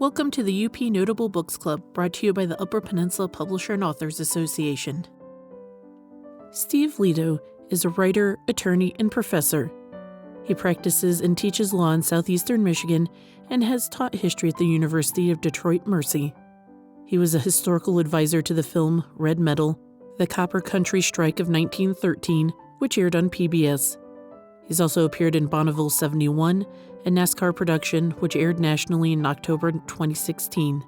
Welcome to the UP Notable Books Club, brought to you by the Upper Peninsula Publisher and Authors Association. Steve Lehto is a writer, attorney, and professor. He practices and teaches law in southeastern Michigan and has taught history at the University of Detroit Mercy. He was a historical advisor to the film Red Metal, The Copper Country Strike of 1913, which aired on PBS. He's also appeared in Bonneville 71, a NASCAR production which aired nationally in October 2016.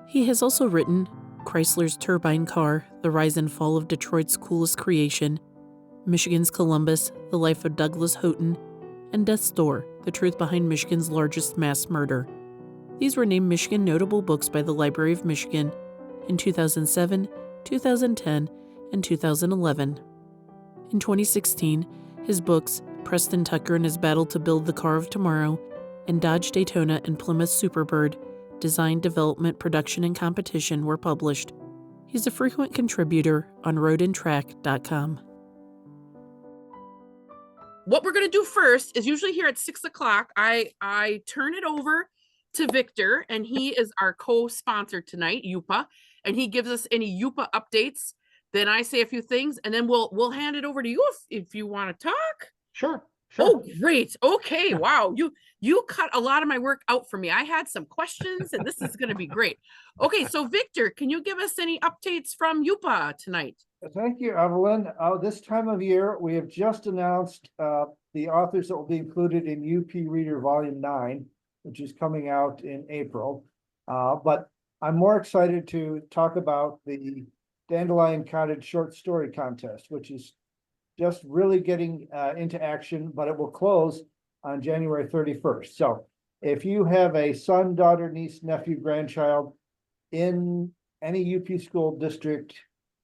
He has also written Chrysler's Turbine Car, The Rise and Fall of Detroit's Coolest Creation, Michigan's Columbus, The Life of Douglas Houghton, and Death's Door, The Truth Behind Michigan's Largest Mass Murder. These were named Michigan Notable Books by the Library of Michigan in 2007, 2010, and 2011. In 2016, his books, Preston Tucker and His Battle to Build the Car of Tomorrow, and Dodge Daytona and Plymouth Superbird, Design, Development, Production, and Competition were published. He's a frequent contributor on roadandtrack.com. What we're going to do first is usually here at 6 o'clock, I turn it over to Victor, and he is our co-sponsor tonight, UPPAA, and he gives us any UPPAA updates. Then I say a few things, and then we'll hand it over to you if you want to talk. Sure. Oh, great. Okay. Wow. You cut a lot of my work out for me. I had some questions, and this is going to be great. Okay. So Victor, can you give us any updates from UPPAA tonight? Thank you, Evelyn. This time of year, we have just announced the authors that will be included in UP Reader Volume 9, which is coming out in April. But I'm more excited to talk about the Dandelion Cottage Short Story Contest, which is just really getting into action, but it will close on January 31st. So if you have a son, daughter, niece, nephew, grandchild in any UP school district,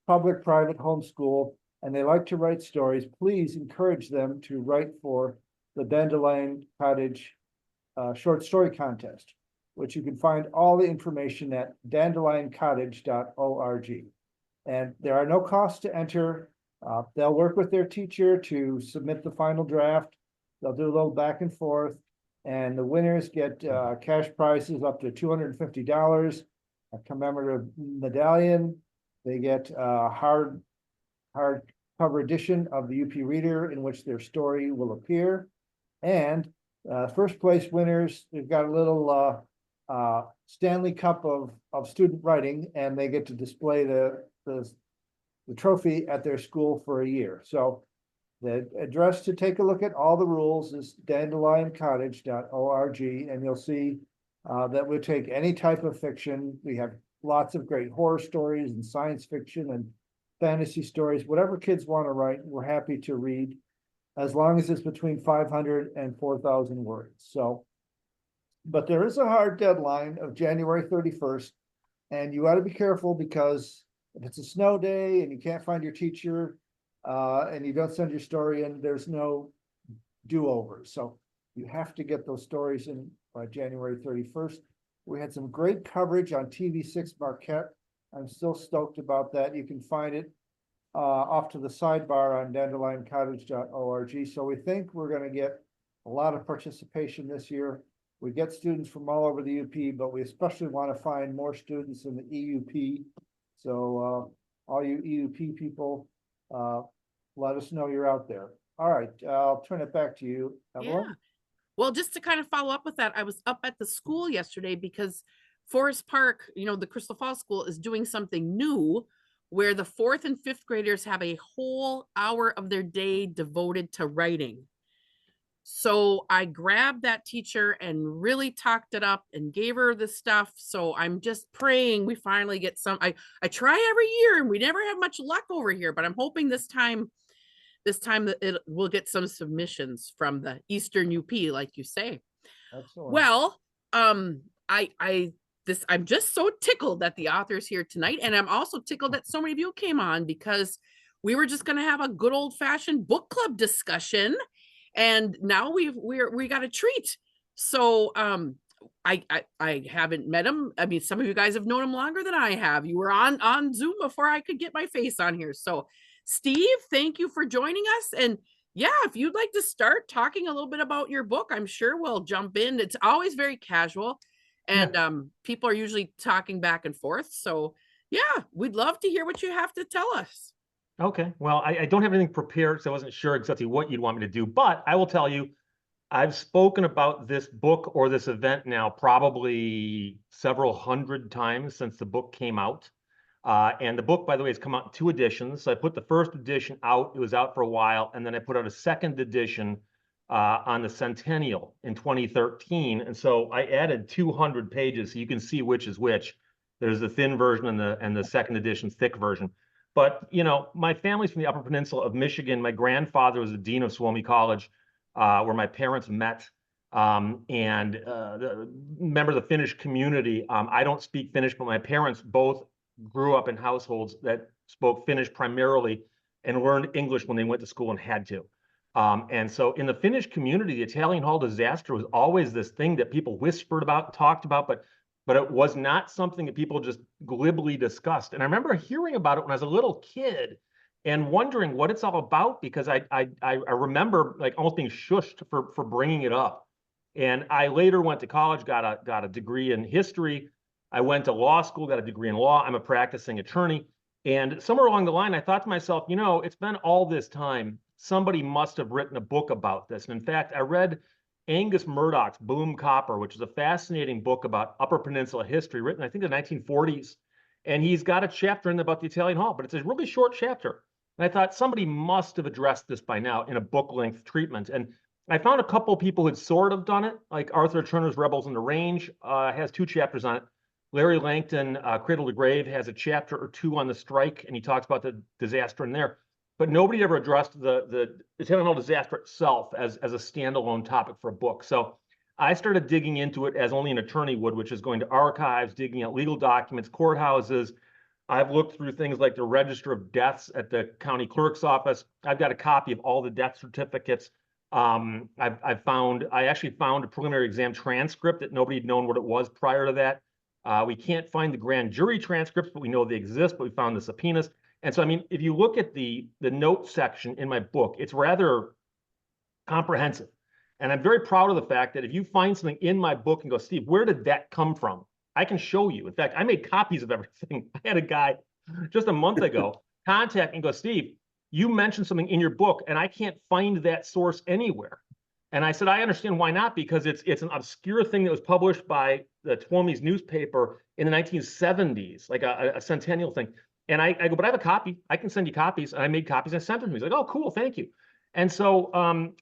public, private, homeschool, and they like to write stories, please encourage them to write for the Dandelion Cottage Short Story Contest, which you can find all the information at dandelioncottage.org. And there are no costs to enter. They'll work with their teacher to submit the final draft. They'll do a little back and forth, and the winners get cash prizes up to $250, a commemorative medallion. They get a hard cover edition of the UP Reader in which their story will appear. And first place winners, they've got a little Stanley Cup of student writing, and they get to display the trophy at their school for a year. So the address to take a look at all the rules is dandelioncottage.org, and you'll see that we'll take any type of fiction. We have lots of great horror stories and science fiction and fantasy stories. Whatever kids want to write, we're happy to read, as long as it's between 500 and 4,000 words. So, but there is a hard deadline of January 31st, and you got to be careful, because if it's a snow day and you can't find your teacher and you don't send your story in, there's no do-over. So you have to get those stories in by January 31st. We had some great coverage on TV6 Marquette. I'm still stoked about that. You can find it off to the sidebar on dandelioncottage.org. So we think we're going to get a lot of participation this year. We get students from all over the UP, but we especially want to find more students in the EUP. So all you EUP people, let us know you're out there. All right, I'll turn it back to you, Evelyn. Yeah. Well, just to kind of follow up with that, I was up at the school yesterday because Forest Park, the Crystal Falls School, is doing something new where the 4th and 5th graders have a whole hour of their day devoted to writing. So I grabbed that teacher and really talked it up and gave her the stuff. So I'm just praying we finally get some. I try every year and we never have much luck over here, but I'm hoping this time that we'll get some submissions from the Eastern UP, like you say. Excellent. Well, I'm just so tickled that the author's here tonight, and I'm also tickled that so many of you came on, because we were just going to have a good old fashioned book club discussion, and now we got a treat. So I haven't met him. I mean, some of you guys have known him longer than I have. You were on Zoom before I could get my face on here. So Steve, thank you for joining us. And yeah, if you'd like to start talking a little bit about your book, I'm sure we'll jump in. It's always very casual. and people are usually talking back and forth. So yeah, we'd love to hear what you have to tell us. Okay. Well, I don't have anything prepared, so I wasn't sure exactly what you'd want me to do, but I will tell you, I've spoken about this book or this event now probably several hundred times since the book came out. And the book, by the way, has come out in 2 editions. So I put the first edition out. It was out for a while. And then I put out a second edition on the centennial in 2013. And so I added 200 pages so you can see which is which. There's the thin version and the second edition thick version. But, you know, my family's from the Upper Peninsula of Michigan. My grandfather was the dean of Suomi College, where my parents met. Member of the Finnish community. I don't speak Finnish, but my parents both grew up in households that spoke Finnish primarily and learned English when they went to school and had to. And so in the Finnish community, the Italian Hall disaster was always this thing that people whispered about, talked about, but it was not something that people just glibly discussed. And I remember hearing about it when I was a little kid and wondering what it's all about, because I remember like almost being shushed for bringing it up. And I later went to college, got a degree in history. I went to law school, got a degree in law. I'm a practicing attorney. And somewhere along the line, I thought to myself, you know, it's been all this time. Somebody must have written a book about this. And in fact, I read Angus Murdoch's Boom Copper, which is a fascinating book about Upper Peninsula history, written, I think, in the 1940s. And he's got a chapter in there about the Italian Hall, but it's a really short chapter. And I thought somebody must have addressed this by now in a book-length treatment. And I found a couple of people who had sort of done it, like Arthur Turner's Rebels in the Range has 2 chapters on it. Larry Langton, Cradle to Grave, has a chapter or 2 on the strike, and he talks about the disaster in there. But nobody ever addressed the Italian Hall disaster itself as a standalone topic for a book. So I started digging into it as only an attorney would, which is going to archives, digging out legal documents, courthouses. I've looked through things like the register of deaths at the county clerk's office. I've got a copy of all the death certificates. I actually found a preliminary exam transcript that nobody had known what it was prior to that. We can't find the grand jury transcripts, but we know they exist, but we found the subpoenas. And so, I mean, if you look at the notes section in my book, it's rather comprehensive. And I'm very proud of the fact that if you find something in my book and go, Steve, where did that come from? I can show you. In fact, I made copies of everything. I had a guy just a month ago contact me and go, Steve, you mentioned something in your book, and I can't find that source anywhere. And I said, I understand why not, because it's an obscure thing that was published by the Tuomi's newspaper in the 1970s, like a centennial thing. And I go, but I have a copy. I can send you copies. And I made copies and sent them to him. He's like, oh, cool, thank you. And so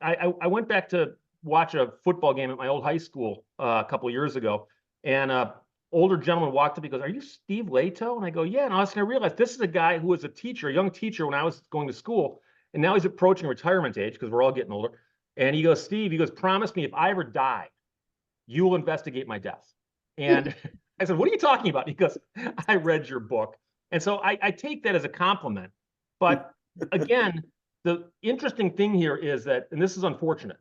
I went back to watch a football game at my old high school a couple of years ago. And an older gentleman walked up. He goes, are you Steve Lehto? And I go, yeah. And I realized this is a guy who was a teacher, a young teacher when I was going to school. And now he's approaching retirement age because we're all getting older. And he goes, Steve, he goes, promise me if I ever die, you will investigate my death. And I said, what are you talking about? He goes, I read your book. And so I take that as a compliment. But again, the interesting thing here is that, and this is unfortunate,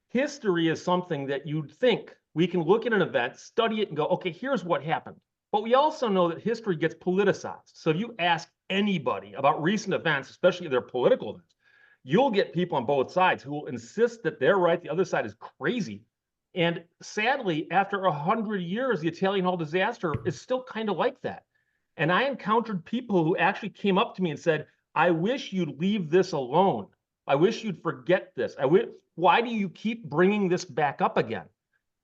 history is something that you'd think we can look at an event, study it, and go, okay, here's what happened. But we also know that history gets politicized. So if you ask anybody about recent events, especially their political events, you'll get people on both sides who will insist that they're right, the other side is crazy. And sadly, after 100 years, the Italian Hall disaster is still kind of like that. And I encountered people who actually came up to me and said, I wish you'd leave this alone. I wish you'd forget this. Why do you keep bringing this back up again?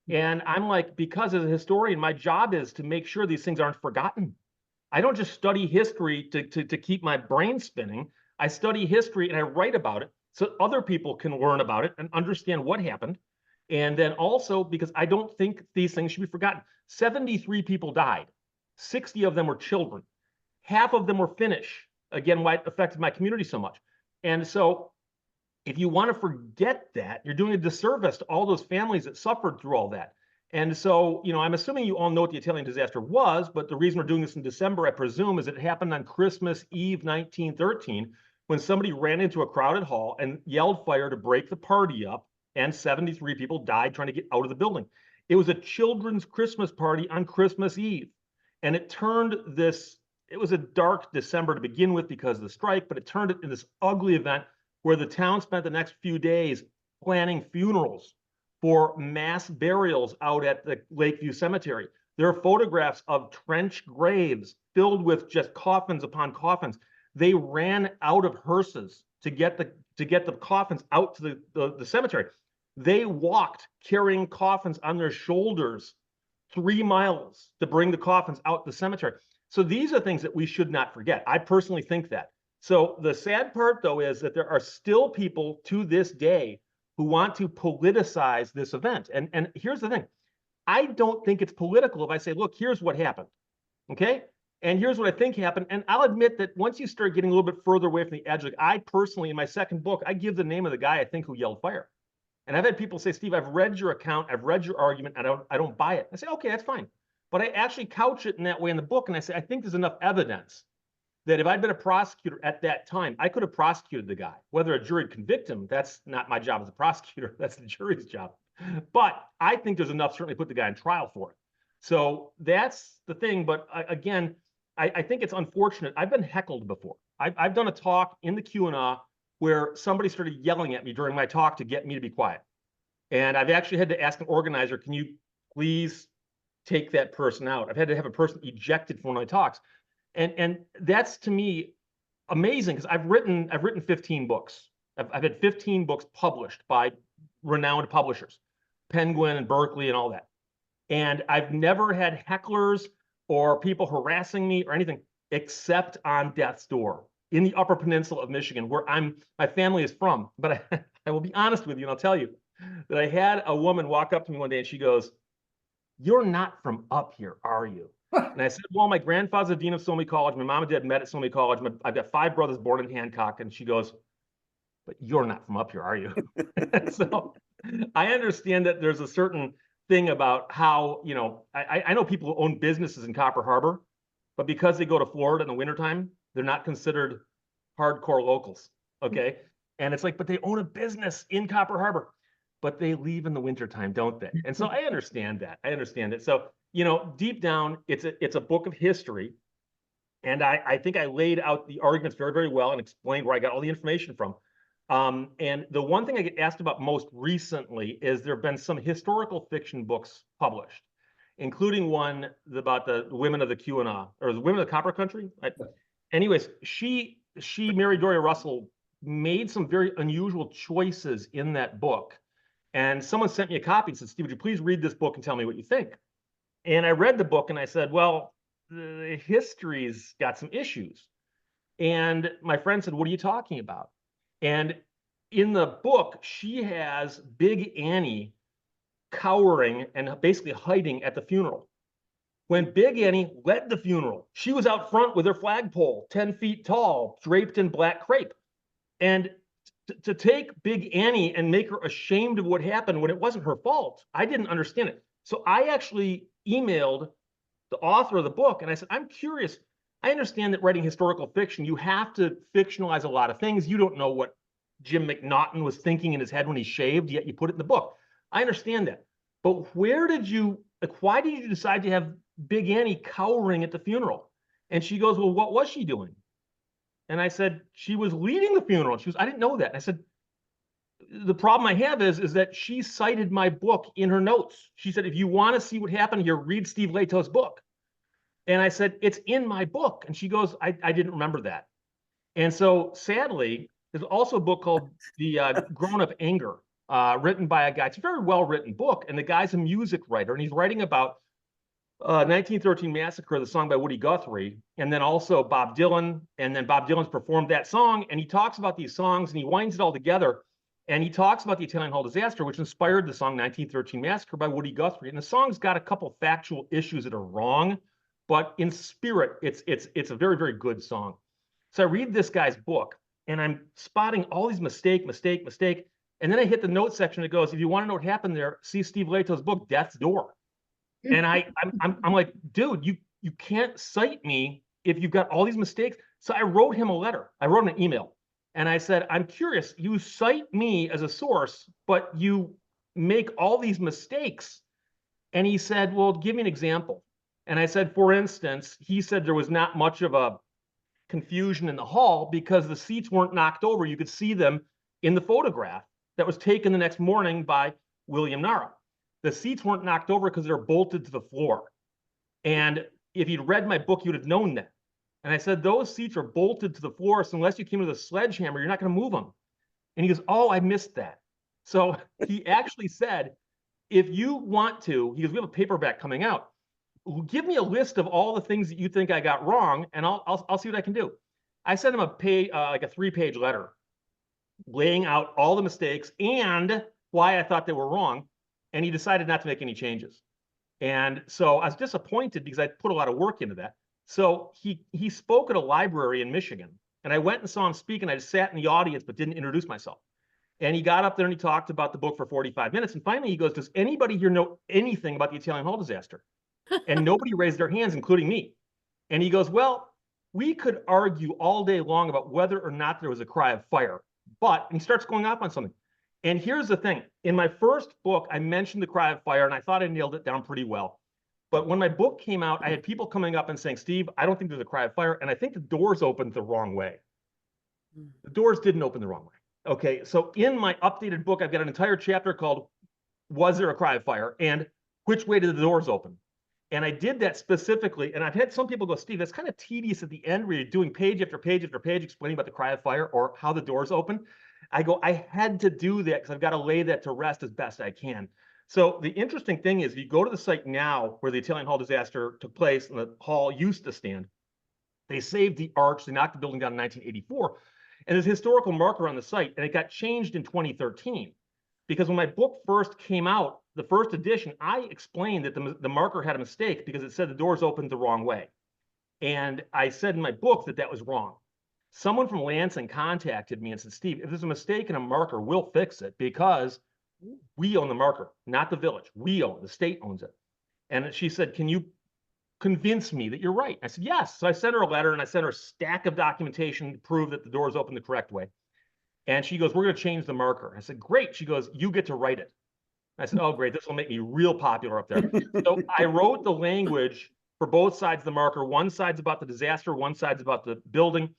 And I'm like, because as a historian, my job is to make sure these things aren't forgotten. I don't just study history to keep my brain spinning. I study history and I write about it so other people can learn about it and understand what happened. And then also because I don't think these things should be forgotten. 73 people died. 60 of them were children. Half of them were Finnish. Again, why it affected my community so much. And so if you want to forget that, you're doing a disservice to all those families that suffered through all that. And so, you know, I'm assuming you all know what the Italian disaster was, but the reason we're doing this in December, I presume, is it happened on Christmas Eve, 1913, when somebody ran into a crowded hall and yelled fire to break the party up, and 73 people died trying to get out of the building. It was a children's Christmas party on Christmas Eve. And it was a dark December to begin with because of the strike, but it turned it into this ugly event where the town spent the next few days planning funerals for mass burials out at the Lakeview Cemetery. There are photographs of trench graves filled with just coffins upon coffins. They ran out of hearses to get the coffins out to the cemetery. They walked carrying coffins on their shoulders 3 miles to bring the coffins out the cemetery. So these are things that we should not forget. I personally think that. So the sad part, though, is that there are still people to this day who want to politicize this event. And here's the thing. I don't think it's political if I say, look, here's what happened. Okay? And here's what I think happened. And I'll admit that once you start getting a little bit further away from the edge, like I personally, in my second book, I give the name of the guy I think who yelled fire. And I've had people say, Steve, I've read your account, I've read your argument, and I don't buy it. I say, okay, that's fine. But I actually couch it in that way in the book. And I say, I think there's enough evidence that if I'd been a prosecutor at that time, I could have prosecuted the guy. Whether a jury would convict him, that's not my job as a prosecutor. That's the jury's job. But I think there's enough certainly to put the guy on trial for it. So that's the thing. But again, I think it's unfortunate. I've been heckled before. I've done a talk in the Q&A where somebody started yelling at me during my talk to get me to be quiet. And I've actually had to ask an organizer, can you please take that person out? I've had to have a person ejected from one of my talks. And that's, to me, amazing, because I've written 15 books. I've had 15 books published by renowned publishers, Penguin and Berkeley and all that. And I've never had hecklers or people harassing me or anything except on death's door in the Upper Peninsula of Michigan, where my family is from. But I will be honest with you, and I'll tell you that I had a woman walk up to me one day and she goes, "You're not from up here, are you?" And I said, well, my grandfather's a dean of Somley College. My mom and dad met at Somley College. I've got 5 brothers born in Hancock. And she goes, "But you're not from up here, are you?" So I understand that there's a certain thing about how, I know people who own businesses in Copper Harbor, but because they go to Florida in the wintertime, they're not considered hardcore locals, okay? And it's like, but they own a business in Copper Harbor, but they leave in the wintertime, don't they? And so I understand that. So, deep down, it's a book of history. And I think I laid out the arguments very, very well and explained where I got all the information from. And the one thing I get asked about most recently is there have been some historical fiction books published, including one about the women of the Q&A, or the women of the Copper Country. Anyways, she, Mary Doria Russell, made some very unusual choices in that book. And someone sent me a copy and said, "Steve, would you please read this book and tell me what you think?" And I read the book and I said, well, the history's got some issues. And my friend said, "What are you talking about?" And in the book, she has Big Annie cowering and basically hiding at the funeral. When Big Annie led the funeral, she was out front with her flagpole, 10 feet tall, draped in black crepe. And to take Big Annie and make her ashamed of what happened when it wasn't her fault, I didn't understand it. So I actually emailed the author of the book and I said, "I'm curious. I understand that writing historical fiction, you have to fictionalize a lot of things. You don't know what Jim McNaughton was thinking in his head when he shaved, yet you put it in the book. I understand that. But why did you decide to have Big Annie cowering at the funeral?" And she goes, "Well, what was she doing?" And I said, "She was leading the funeral." She goes, "I didn't know that." And I said, "The problem I have is that she cited my book in her notes. She said, if you want to see what happened here, read Steve Lehto's book." And I said, "It's in my book." And she goes, I didn't remember that. And so sadly, there's also a book called The Grown-Up Anger, written by a guy. It's a very well-written book. And the guy's a music writer. And he's writing about 1913 Massacre, the song by Woody Guthrie, and then also Bob Dylan. And then Bob Dylan's performed that song. And he talks about these songs and he winds it all together. And he talks about the Italian Hall disaster, which inspired the song 1913 Massacre by Woody Guthrie. And the song's got a couple factual issues that are wrong, but in spirit, it's a very, very good song. So I read this guy's book and I'm spotting all these mistake. And then I hit the note section that goes, if you want to know what happened there, see Steve Lehto's book, Death's Door. And I'm like, dude, you can't cite me if you've got all these mistakes. So I wrote him a letter. I wrote him an email. And I said, I'm curious, you cite me as a source, but you make all these mistakes. And he said, well, give me an example. And I said, for instance, he said there was not much of a confusion in the hall because the seats weren't knocked over. You could see them in the photograph that was taken the next morning by William Nara. The seats weren't knocked over because they're bolted to the floor. And if you'd read my book, you'd have known that. And I said, those seats are bolted to the floor, so unless you came with a sledgehammer, you're not going to move them. And he goes, oh, I missed that. So he actually said, if you want to, he goes, we have a paperback coming out. Give me a list of all the things that you think I got wrong, and I'll see what I can do. I sent him like a 3-page letter laying out all the mistakes and why I thought they were wrong. And he decided not to make any changes. And so I was disappointed because I put a lot of work into that. So he spoke at a library in Michigan, and I went and saw him speak, and I just sat in the audience but didn't introduce myself. And he got up there and he talked about the book for 45 minutes. And finally he goes, does anybody here know anything about the Italian Hall disaster? And nobody raised their hands, including me. And he goes, well, we could argue all day long about whether or not there was a cry of fire. But, and he starts going off on something. And here's the thing. In my first book, I mentioned the cry of fire, and I thought I nailed it down pretty well. But when my book came out, I had people coming up and saying, Steve, I don't think there's a cry of fire. And I think the doors opened the wrong way. The doors didn't open the wrong way. Okay, so in my updated book, I've got an entire chapter called Was There a Cry of Fire? And which way did the doors open? And I did that specifically. And I've had some people go, Steve, that's kind of tedious at the end where you're doing page after page after page explaining about the cry of fire or how the doors open. I go, I had to do that because I've got to lay that to rest as best I can. So the interesting thing is, if you go to the site now where the Italian Hall disaster took place and the hall used to stand, they saved the arch, they knocked the building down in 1984. And there's a historical marker on the site, and it got changed in 2013. Because when my book first came out, the first edition, I explained that the marker had a mistake because it said the doors opened the wrong way. And I said in my book that that was wrong. Someone from Lansing contacted me and said, Steve, if there's a mistake in a marker, we'll fix it because we own the marker, not the village. We own, the state owns it. And she said, can you convince me that you're right? I said, yes. So I sent her a letter and I sent her a stack of documentation to prove that the doors open the correct way. And she goes, we're going to change the marker. I said, great. She goes, you get to write it. I said, oh, great. This will make me real popular up there. So I wrote the language for both sides of the marker. One side's about the disaster. One side's about the building.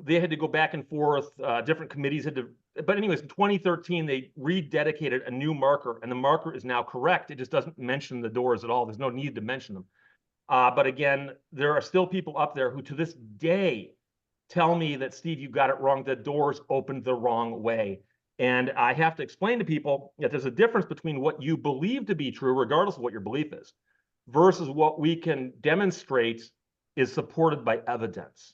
They had to go back and forth. Different committees had to. But anyways, in 2013, they rededicated a new marker, and the marker is now correct. It just doesn't mention the doors at all. There's no need to mention them. But again, there are still people up there who to this day tell me that, Steve, you got it wrong. The doors opened the wrong way. And I have to explain to people that there's a difference between what you believe to be true, regardless of what your belief is, versus what we can demonstrate is supported by evidence.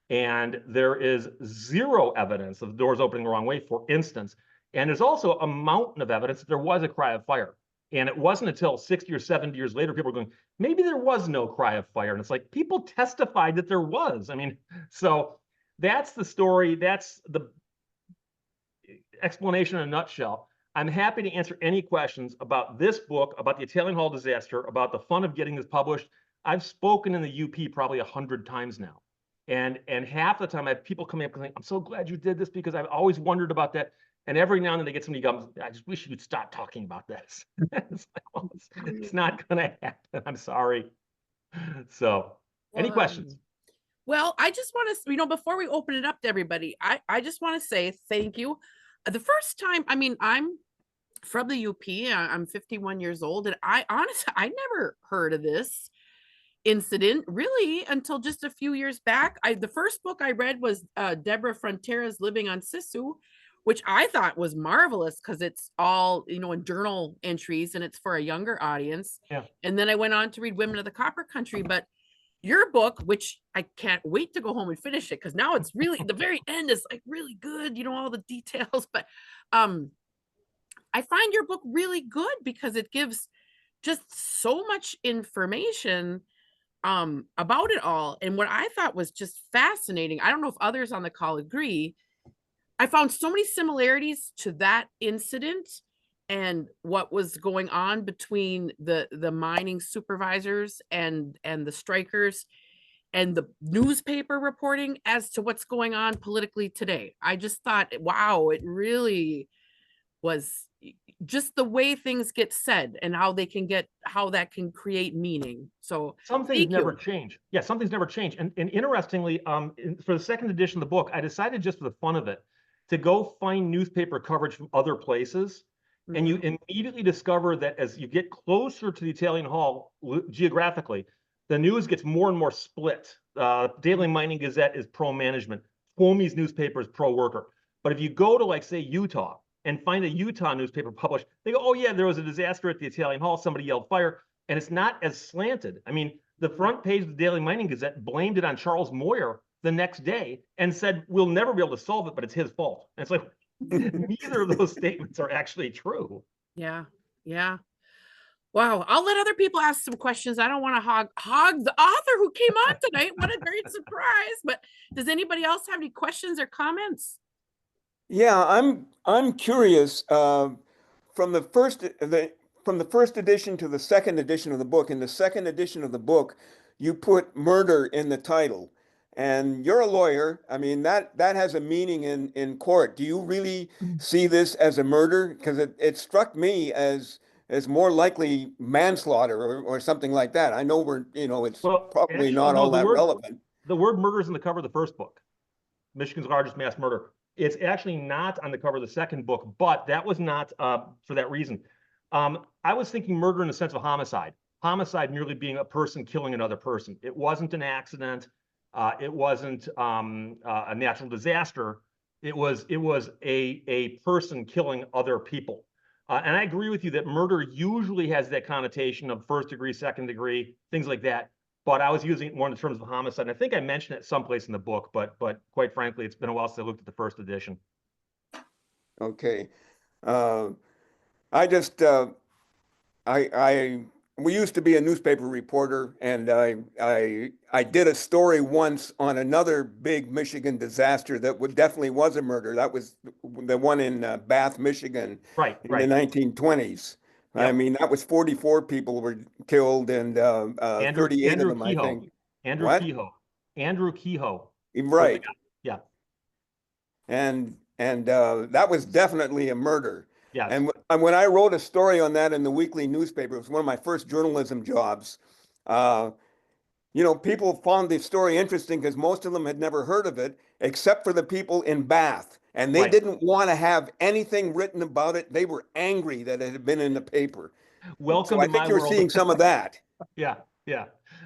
And there is zero evidence of the doors opening the wrong way, for instance. And there's also a mountain of evidence that there was a cry of fire. And it wasn't until 60 or 70 years later, people were going, maybe there was no cry of fire. And it's like, people testified that there was. I mean, so that's the story. That's the explanation in a nutshell. I'm happy to answer any questions about this book, about the Italian Hall disaster, about the fun of getting this published. I've spoken in the UP probably 100 times now. And half the time I have people coming up and saying, I'm so glad you did this because I've always wondered about that. And every now and then they get somebody who comes, I just wish you'd stop talking about this. It's like, well, it's not going to happen. I'm sorry. So any questions? Well, I just want to, before we open it up to everybody, I just want to say thank you. The first time, I mean, I'm from the UP, I'm 51 years old, and I never heard of this incident really until just a few years back. The first book I read was Deborah Frontera's Living on Sisu, which I thought was marvelous because it's all, in journal entries and it's for a younger audience. Yeah. And then I went on to read Women of the Copper Country, but your book, which I can't wait to go home and finish it because now it's really, the very end is like really good, all the details, but I find your book really good because it gives just so much information about it all. And what I thought was just fascinating, I don't know if others on the call agree, I found so many similarities to that incident and what was going on between the mining supervisors and the strikers and the newspaper reporting as to what's going on politically today. I just thought, wow, it really was just the way things get said and how that can create meaning. So some things never change. Yeah, some things never change. And interestingly, for the second edition of the book, I decided just for the fun of it to go find newspaper coverage from other places. And you immediately discover that as you get closer to the Italian Hall geographically, the news gets more and more split. Daily Mining Gazette is pro-management. Cuomo's newspaper is pro-worker. But if you go to, like, say, Utah and find a Utah newspaper published, they go, oh, yeah, there was a disaster at the Italian Hall. Somebody yelled fire. And it's not as slanted. I mean, the front page of the Daily Mining Gazette blamed it on Charles Moyer the next day and said, we'll never be able to solve it, but it's his fault. And it's like, neither of those statements are actually true. Yeah. Yeah. Wow. I'll let other people ask some questions. I don't want to hog the author who came on tonight. What a great surprise. But does anybody else have any questions or comments? Yeah, I'm curious, from the first edition to the second edition of the book. In the second edition of the book, you put murder in the title. And you're a lawyer. I mean, that has a meaning in court. Do you really see this as a murder? Because it struck me as more likely manslaughter or something like that. I know it's probably actually, not all that relevant. The word murder is in the cover of the first book, Michigan's Largest Mass Murder. It's actually not on the cover of the second book, but that was not for that reason. I was thinking murder in the sense of homicide. Homicide merely being a person killing another person. It wasn't an accident. It wasn't a natural disaster. It was a person killing other people. And I agree with you that murder usually has that connotation of first degree, second degree, things like that. But I was using it more in terms of homicide. And I think I mentioned it someplace in the book, but quite frankly, it's been a while since I looked at the first edition. Okay. We used to be a newspaper reporter, and I did a story once on another big Michigan disaster that definitely was a murder. That was the one in Bath, Michigan, in the 1920s. Yep. I mean, that was 44 people were killed, and 38 of them, I think. Andrew Kehoe. Right. Yeah. And that was definitely a murder. Yes. And when I wrote a story on that in the weekly newspaper, it was one of my first journalism jobs. People found the story interesting because most of them had never heard of it, except for the people in Bath. And they didn't want to have anything written about it. They were angry that it had been in the paper. Welcome to my world. I think you're seeing some of that. Yeah.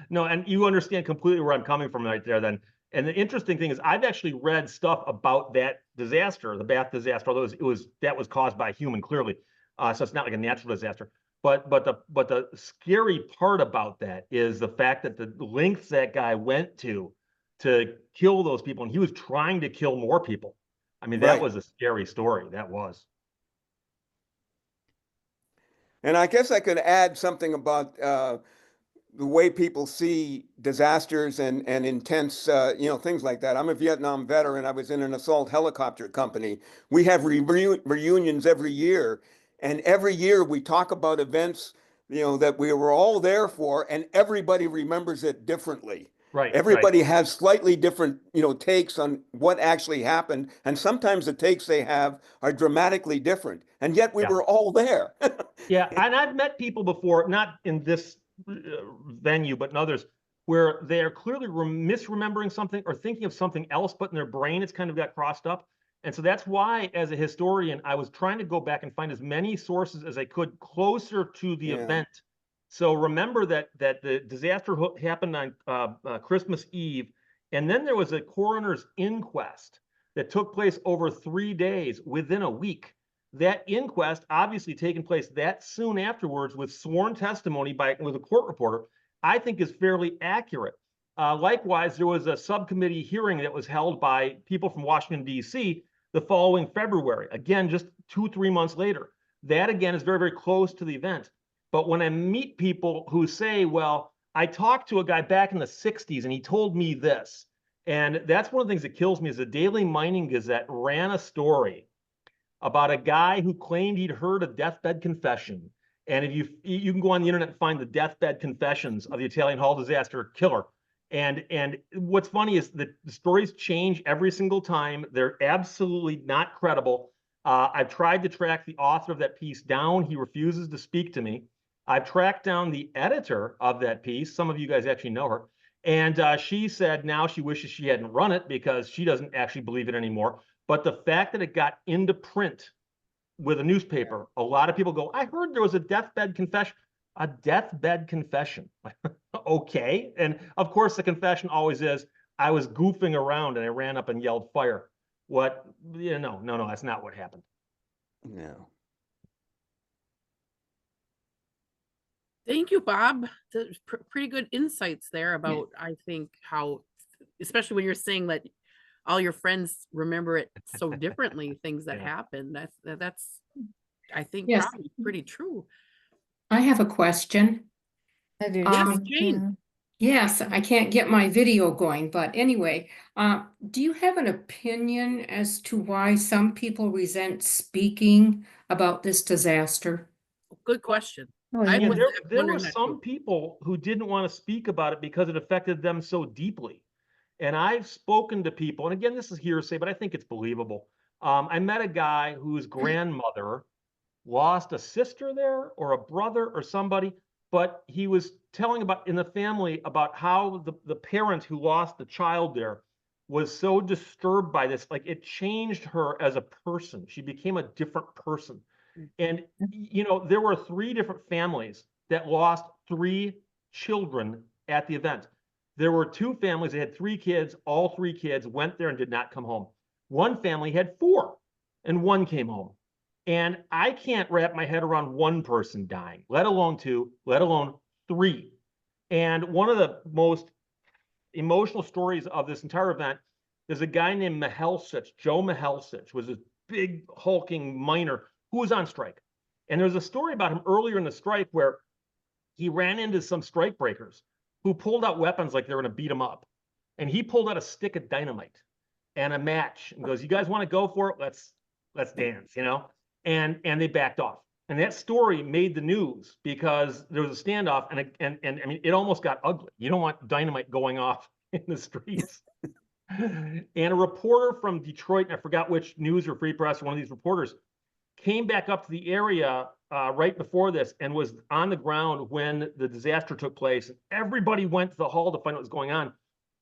No, and you understand completely where I'm coming from right there then. And the interesting thing is I've actually read stuff about that disaster, the Bath disaster, although that was caused by a human, clearly. So it's not like a natural disaster. But the scary part about that is the fact that the lengths that guy went to kill those people, and he was trying to kill more people. I mean, that was a scary story. That was. And I guess I could add something about the way people see disasters and intense, things like that. I'm a Vietnam veteran. I was in an assault helicopter company. We have reunions every year. And every year we talk about events, that we were all there for, and everybody remembers it differently. Right. Everybody has slightly different, takes on what actually happened. And sometimes the takes they have are dramatically different. And yet we were all there. Yeah. And I've met people before, not in this venue, but in others, where they're clearly misremembering something or thinking of something else, but in their brain it's kind of got crossed up. And so that's why, as a historian, I was trying to go back and find as many sources as I could closer to the event. So remember that the disaster happened on Christmas Eve, and then there was a coroner's inquest that took place over 3 days within a week. That inquest obviously taking place that soon afterwards with sworn testimony with a court reporter, I think is fairly accurate. Likewise, there was a subcommittee hearing that was held by people from Washington, D.C. the following February, again, just 2-3 months later. That, again, is very, very close to the event. But when I meet people who say, well, I talked to a guy back in the 60s and he told me this, and that's one of the things that kills me is the Daily Mining Gazette ran a story about a guy who claimed he'd heard a deathbed confession. And if you can go on the internet and find the deathbed confessions of the Italian Hall disaster killer. And what's funny is that the stories change every single time. They're absolutely not credible. I've tried to track the author of that piece down. He refuses to speak to me. I've tracked down the editor of that piece. Some of you guys actually know her. And she said now she wishes she hadn't run it because she doesn't actually believe it anymore. But the fact that it got into print with a newspaper, a lot of people go, I heard there was a deathbed confession. A deathbed confession. Okay. And of course, the confession always is, I was goofing around and I ran up and yelled fire. What? No, that's not what happened. No. Thank you, Bob. Pretty good insights there about, I think, how, especially when you're saying that all your friends remember it so differently, things that happen. That's, I think, Yes. probably pretty true. I have a question. Yes, Jane. Yes, I can't get my video going, but anyway, do you have an opinion as to why some people resent speaking about this disaster? Good question. Yeah, there were some people who didn't want to speak about it because it affected them so deeply. And I've spoken to people, and again, this is hearsay, but I think it's believable. I met a guy whose grandmother lost a sister there or a brother or somebody, but he was telling about in the family about how the parent who lost the child there was so disturbed by this, like it changed her as a person. She became a different person. And, there were 3 different families that lost 3 children at the event. There were 2 families that had 3 kids. All 3 kids went there and did not come home. One family had 4 and 1 came home. And I can't wrap my head around 1 person dying, let alone 2, let alone 3. And one of the most emotional stories of this entire event is a guy named Mihelsich. Joe Mihelsich was a big hulking miner who was on strike. And there's a story about him earlier in the strike where he ran into some strike breakers who pulled out weapons like they were going to beat him up. And he pulled out a stick of dynamite and a match and goes, you guys want to go for it? Let's dance, And they backed off. And that story made the news because there was a standoff and I mean, it almost got ugly. You don't want dynamite going off in the streets. And a reporter from Detroit, and I forgot which news or Free Press, one of these reporters, came back up to the area right before this and was on the ground when the disaster took place. Everybody went to the hall to find out what was going on.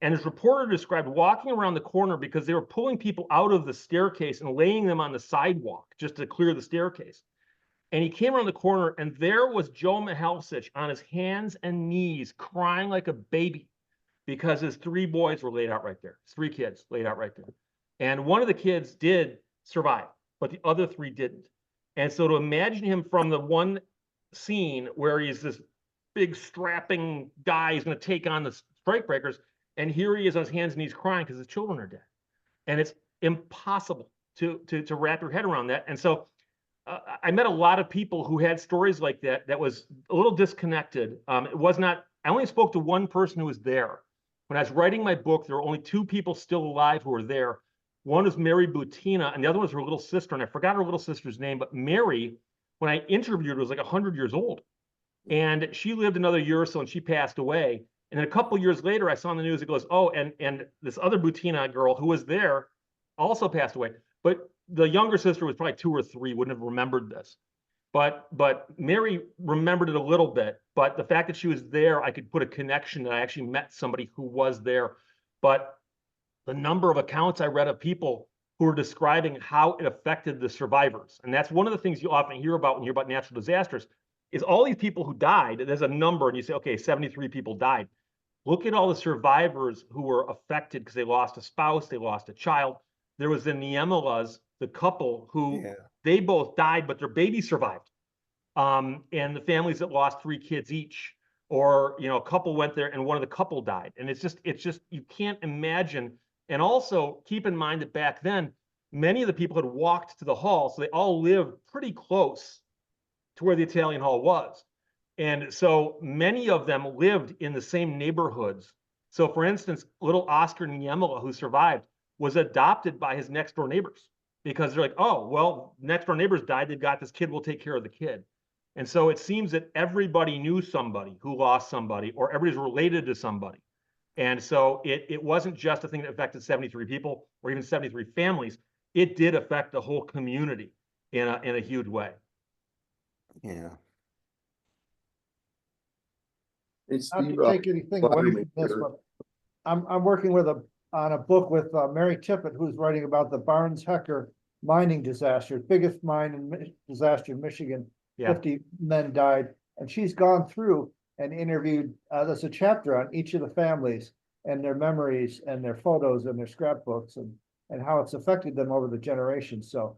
And his reporter described walking around the corner because they were pulling people out of the staircase and laying them on the sidewalk just to clear the staircase. And he came around the corner and there was Joe Mihelsich on his hands and knees crying like a baby because his 3 boys were laid out right there. His 3 kids laid out right there. And one of the kids did survive, but the other 3 didn't. And so to imagine him from the one scene where he's this big strapping guy, he's going to take on the strike breakers, and here he is on his hands and knees crying because his children are dead. And it's impossible to wrap your head around that. And so I met a lot of people who had stories like that was a little disconnected. It was not, I only spoke to one person who was there. When I was writing my book, there were only 2 people still alive who were there. One was Mary Butina, and the other was her little sister, and I forgot her little sister's name, but Mary, when I interviewed her, was like 100 years old. And she lived another year or so, and she passed away. And then a couple years later, I saw on the news, it goes, oh, and this other Butina girl who was there also passed away. But the younger sister was probably 2 or 3, wouldn't have remembered this. But Mary remembered it a little bit. But the fact that she was there, I could put a connection that I actually met somebody who was there. But the number of accounts I read of people who were describing how it affected the survivors. And that's one of the things you often hear about when you hear about natural disasters, is all these people who died, there's a number, and you say, okay, 73 people died. Look at all the survivors who were affected because they lost a spouse, they lost a child. There was the Niemelas, the couple who they both died, but their baby survived. And the families that lost 3 kids each, or a couple went there and one of the couple died. And it's just you can't imagine. And also keep in mind that back then, many of the people had walked to the hall, so they all lived pretty close to where the Italian Hall was. And so many of them lived in the same neighborhoods. So for instance, little Oscar Niemela, who survived, was adopted by his next door neighbors because they're like, oh, well, next door neighbors died. They've got this kid, we'll take care of the kid. And so it seems that everybody knew somebody who lost somebody, or everybody's related to somebody. And so it wasn't just a thing that affected 73 people or even 73 families. It did affect the whole community in a huge way. Yeah. Not to take anything away from this, but I'm working on a book with Mary Tippett, who's writing about the Barnes Hecker mining disaster, biggest disaster in Michigan. Yeah. 50 men died, and she's gone through and interviewed. There's a chapter on each of the families and their memories and their photos and their scrapbooks and how it's affected them over the generations. So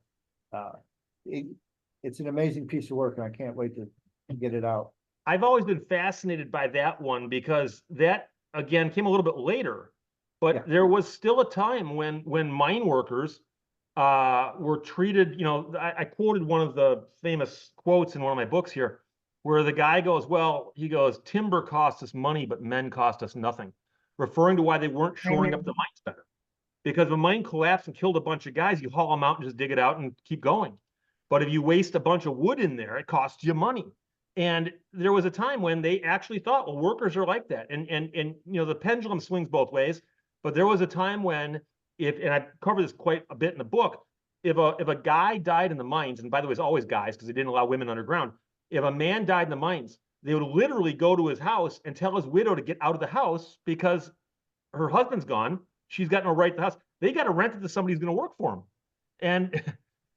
it's an amazing piece of work, and I can't wait to get it out. I've always been fascinated by that one because that, again, came a little bit later, but Yeah. there was still a time when mine workers were treated, you know, I quoted one of the famous quotes in one of my books here, where the guy goes, well, he goes, timber cost us money, but men cost us nothing, referring to why they weren't shoring up the mines better. Because if a mine collapsed and killed a bunch of guys, you haul them out and just dig it out and keep going. But if you waste a bunch of wood in there, it costs you money. And there was a time when they actually thought, well, workers are like that. And you know, the pendulum swings both ways. But there was a time when and I cover this quite a bit in the book, if a guy died in the mines, and by the way, it's always guys because they didn't allow women underground. If a man died in the mines, they would literally go to his house and tell his widow to get out of the house because her husband's gone. She's got no right to the house. They got to rent it to somebody who's going to work for them. And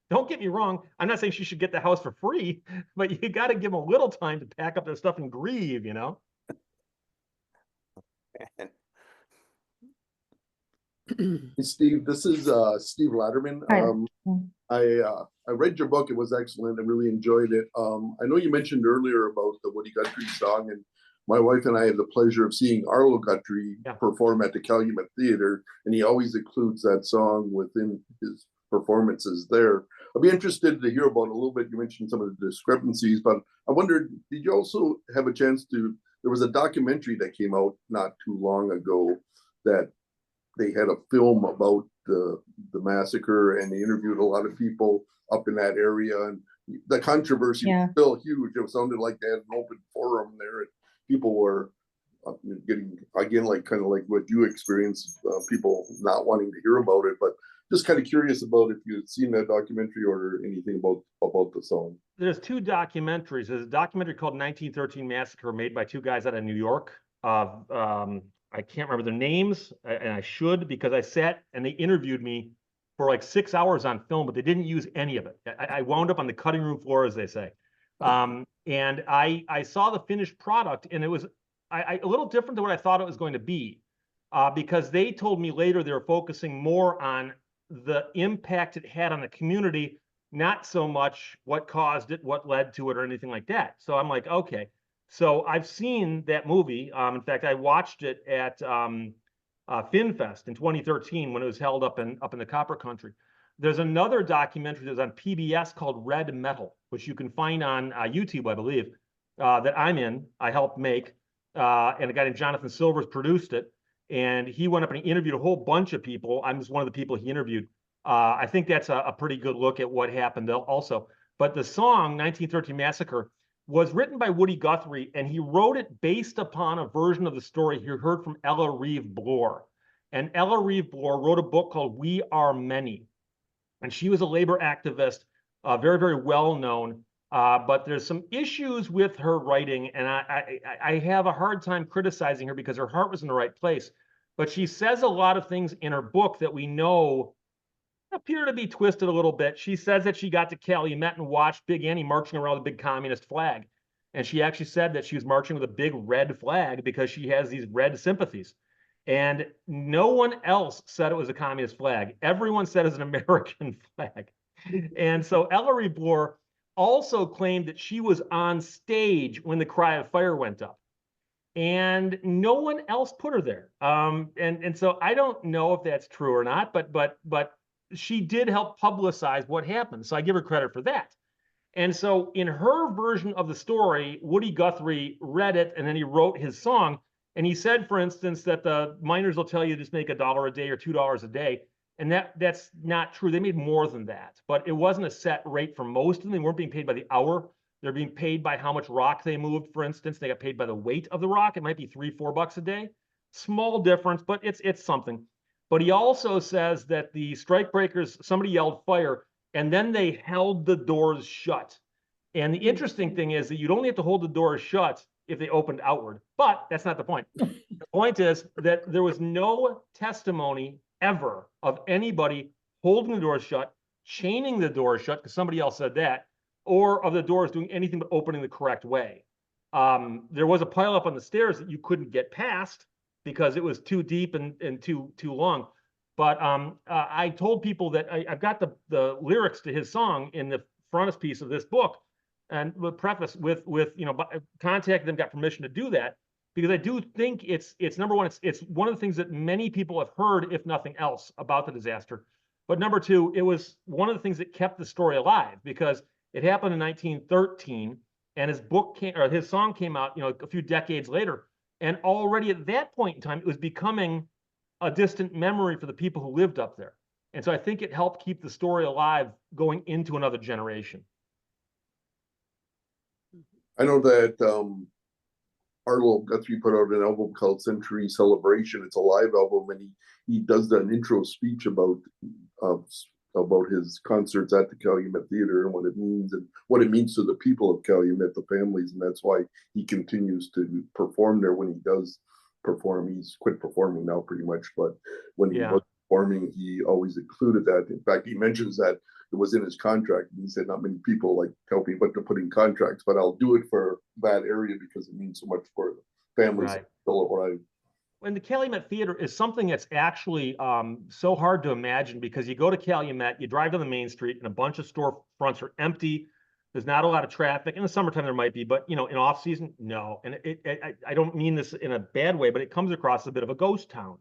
don't get me wrong, I'm not saying she should get the house for free, but you got to give them a little time to pack up their stuff and grieve, you know? Hey, Steve, this is Steve Latterman. I read your book. It was excellent. I really enjoyed it. I know you mentioned earlier about the Woody Guthrie song, and my wife and I had the pleasure of seeing Arlo Guthrie perform at the Calumet Theater, and he always includes that song within his performances there. I'd be interested to hear about it a little bit. You mentioned some of the discrepancies, but I wondered, did you also have a chance to, there was a documentary that came out not too long ago that they had a film about the massacre, and they interviewed a lot of people up in that area, and the controversy was still huge. It sounded like they had an open forum there, and people were getting, again, like kind of like what you experienced, people not wanting to hear about it, but just kind of curious about if you had seen that documentary or anything about the song. There's two documentaries. There's a documentary called 1913 Massacre made by two guys out of New York. I can't remember their names, and I should, because I sat and they interviewed me for like 6 hours on film, but they didn't use any of it. I wound up on the cutting room floor, as they say. And I saw the finished product, and it was a little different than what I thought it was going to be, because they told me later they were focusing more on the impact it had on the community, not so much what caused it, what led to it, or anything like that. So I'm like, okay. So I've seen that movie. In fact, I watched it at FinFest in 2013 when it was held up in the Copper Country. There's another documentary that's on PBS called Red Metal, which you can find on YouTube, I believe, that I'm in. I helped make, and a guy named Jonathan Silvers produced it. And he went up and he interviewed a whole bunch of people. I'm just one of the people he interviewed. I think that's a pretty good look at what happened also. But the song 1913 Massacre was written by Woody Guthrie, and he wrote it based upon a version of the story he heard from Ella Reeve Bloor. And Ella Reeve Bloor wrote a book called We Are Many. And she was a labor activist, very, very well known. But there's some issues with her writing, and I have a hard time criticizing her because her heart was in the right place. But she says a lot of things in her book that we know appear to be twisted a little bit. She says that she got to Calumet and watched Big Annie marching around with a big communist flag. And she actually said that she was marching with a big red flag because she has these red sympathies. And no one else said it was a communist flag. Everyone said it was an American flag. And so Ellery Bloor also claimed that she was on stage when the cry of fire went up. And no one else put her there. And so I don't know if that's true or not, but she did help publicize what happened. So I give her credit for that. And so in her version of the story, Woody Guthrie read it and then he wrote his song. And he said, for instance, that the miners will tell you just make $1 a day or $2 a day. And that's not true. They made more than that, but it wasn't a set rate for most of them. They weren't being paid by the hour. They're being paid by how much rock they moved. For instance, they got paid by the weight of the rock. It might be $3-4 a day. Small difference, but it's something. But he also says that the strikebreakers, somebody yelled fire, and then they held the doors shut. And the interesting thing is that you'd only have to hold the doors shut if they opened outward. But that's not the point. The point is that there was no testimony ever of anybody holding the doors shut, chaining the door shut, because somebody else said that, or of the doors doing anything but opening the correct way. There was a pileup on the stairs that you couldn't get past because it was too deep and too long. But I told people that I've got the lyrics to his song in the frontispiece of this book, and the preface with contact them, got permission to do that, because I do think it's number one, it's one of the things that many people have heard, if nothing else, about the disaster. But number two, it was one of the things that kept the story alive, because it happened in 1913, and his song came out, a few decades later, and already at that point in time, it was becoming a distant memory for the people who lived up there. And so I think it helped keep the story alive going into another generation. I know that Arlo Guthrie put out an album called Century Celebration. It's a live album, and he does an intro speech about his concerts at the Calumet Theater and what it means to the people of Calumet, the families, and that's why he continues to perform there when he does perform. He's quit performing now pretty much, but when he was performing, he always included that. In fact, he mentions that it was in his contract. He said, not many people tell me what to put in contracts, but I'll do it for that area because it means so much for the families. Right. And the Calumet Theater is something that's actually so hard to imagine, because you go to Calumet, you drive down the main street, and a bunch of storefronts are empty. There's not a lot of traffic. In the summertime, there might be, but in off season, no. And I don't mean this in a bad way, but it comes across as a bit of a ghost town.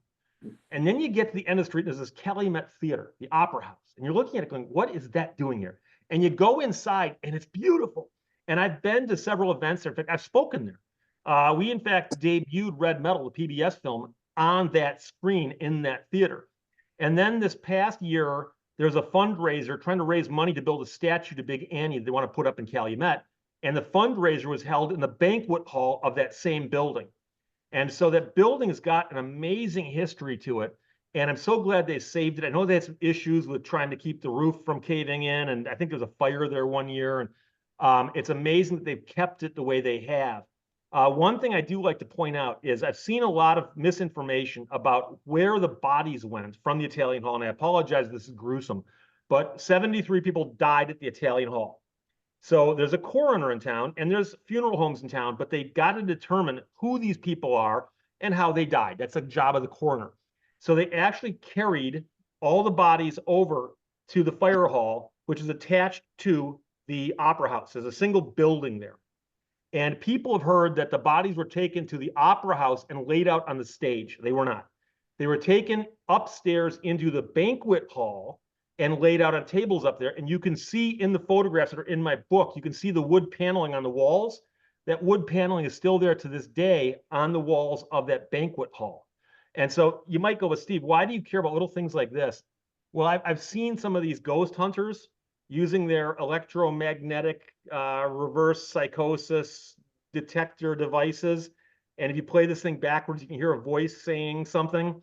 And then you get to the end of the street, and there's this Calumet Theater, the Opera House. And you're looking at it going, what is that doing here? And you go inside, and it's beautiful. And I've been to several events there. In fact, I've spoken there. We, in fact, debuted Red Metal, the PBS film, on that screen in that theater. And then this past year, there's a fundraiser trying to raise money to build a statue to Big Annie they want to put up in Calumet. And the fundraiser was held in the banquet hall of that same building. And so that building's got an amazing history to it. And I'm so glad they saved it. I know they had some issues with trying to keep the roof from caving in. And I think there was a fire there one year. And it's amazing that they've kept it the way they have. One thing I do like to point out is I've seen a lot of misinformation about where the bodies went from the Italian Hall. And I apologize, this is gruesome, but 73 people died at the Italian Hall. So there's a coroner in town and there's funeral homes in town, but they've got to determine who these people are and how they died. That's a job of the coroner. So they actually carried all the bodies over to the fire hall, which is attached to the Opera House. There's a single building there. And people have heard that the bodies were taken to the Opera House and laid out on the stage. They were not. They were taken upstairs into the banquet hall and laid out on tables up there. And you can see in the photographs that are in my book, you can see the wood paneling on the walls. That wood paneling is still there to this day on the walls of that banquet hall. And so you might go, but Steve, why do you care about little things like this? Well, I've seen some of these ghost hunters using their electromagnetic reverse psychosis detector devices. And if you play this thing backwards, you can hear a voice saying something.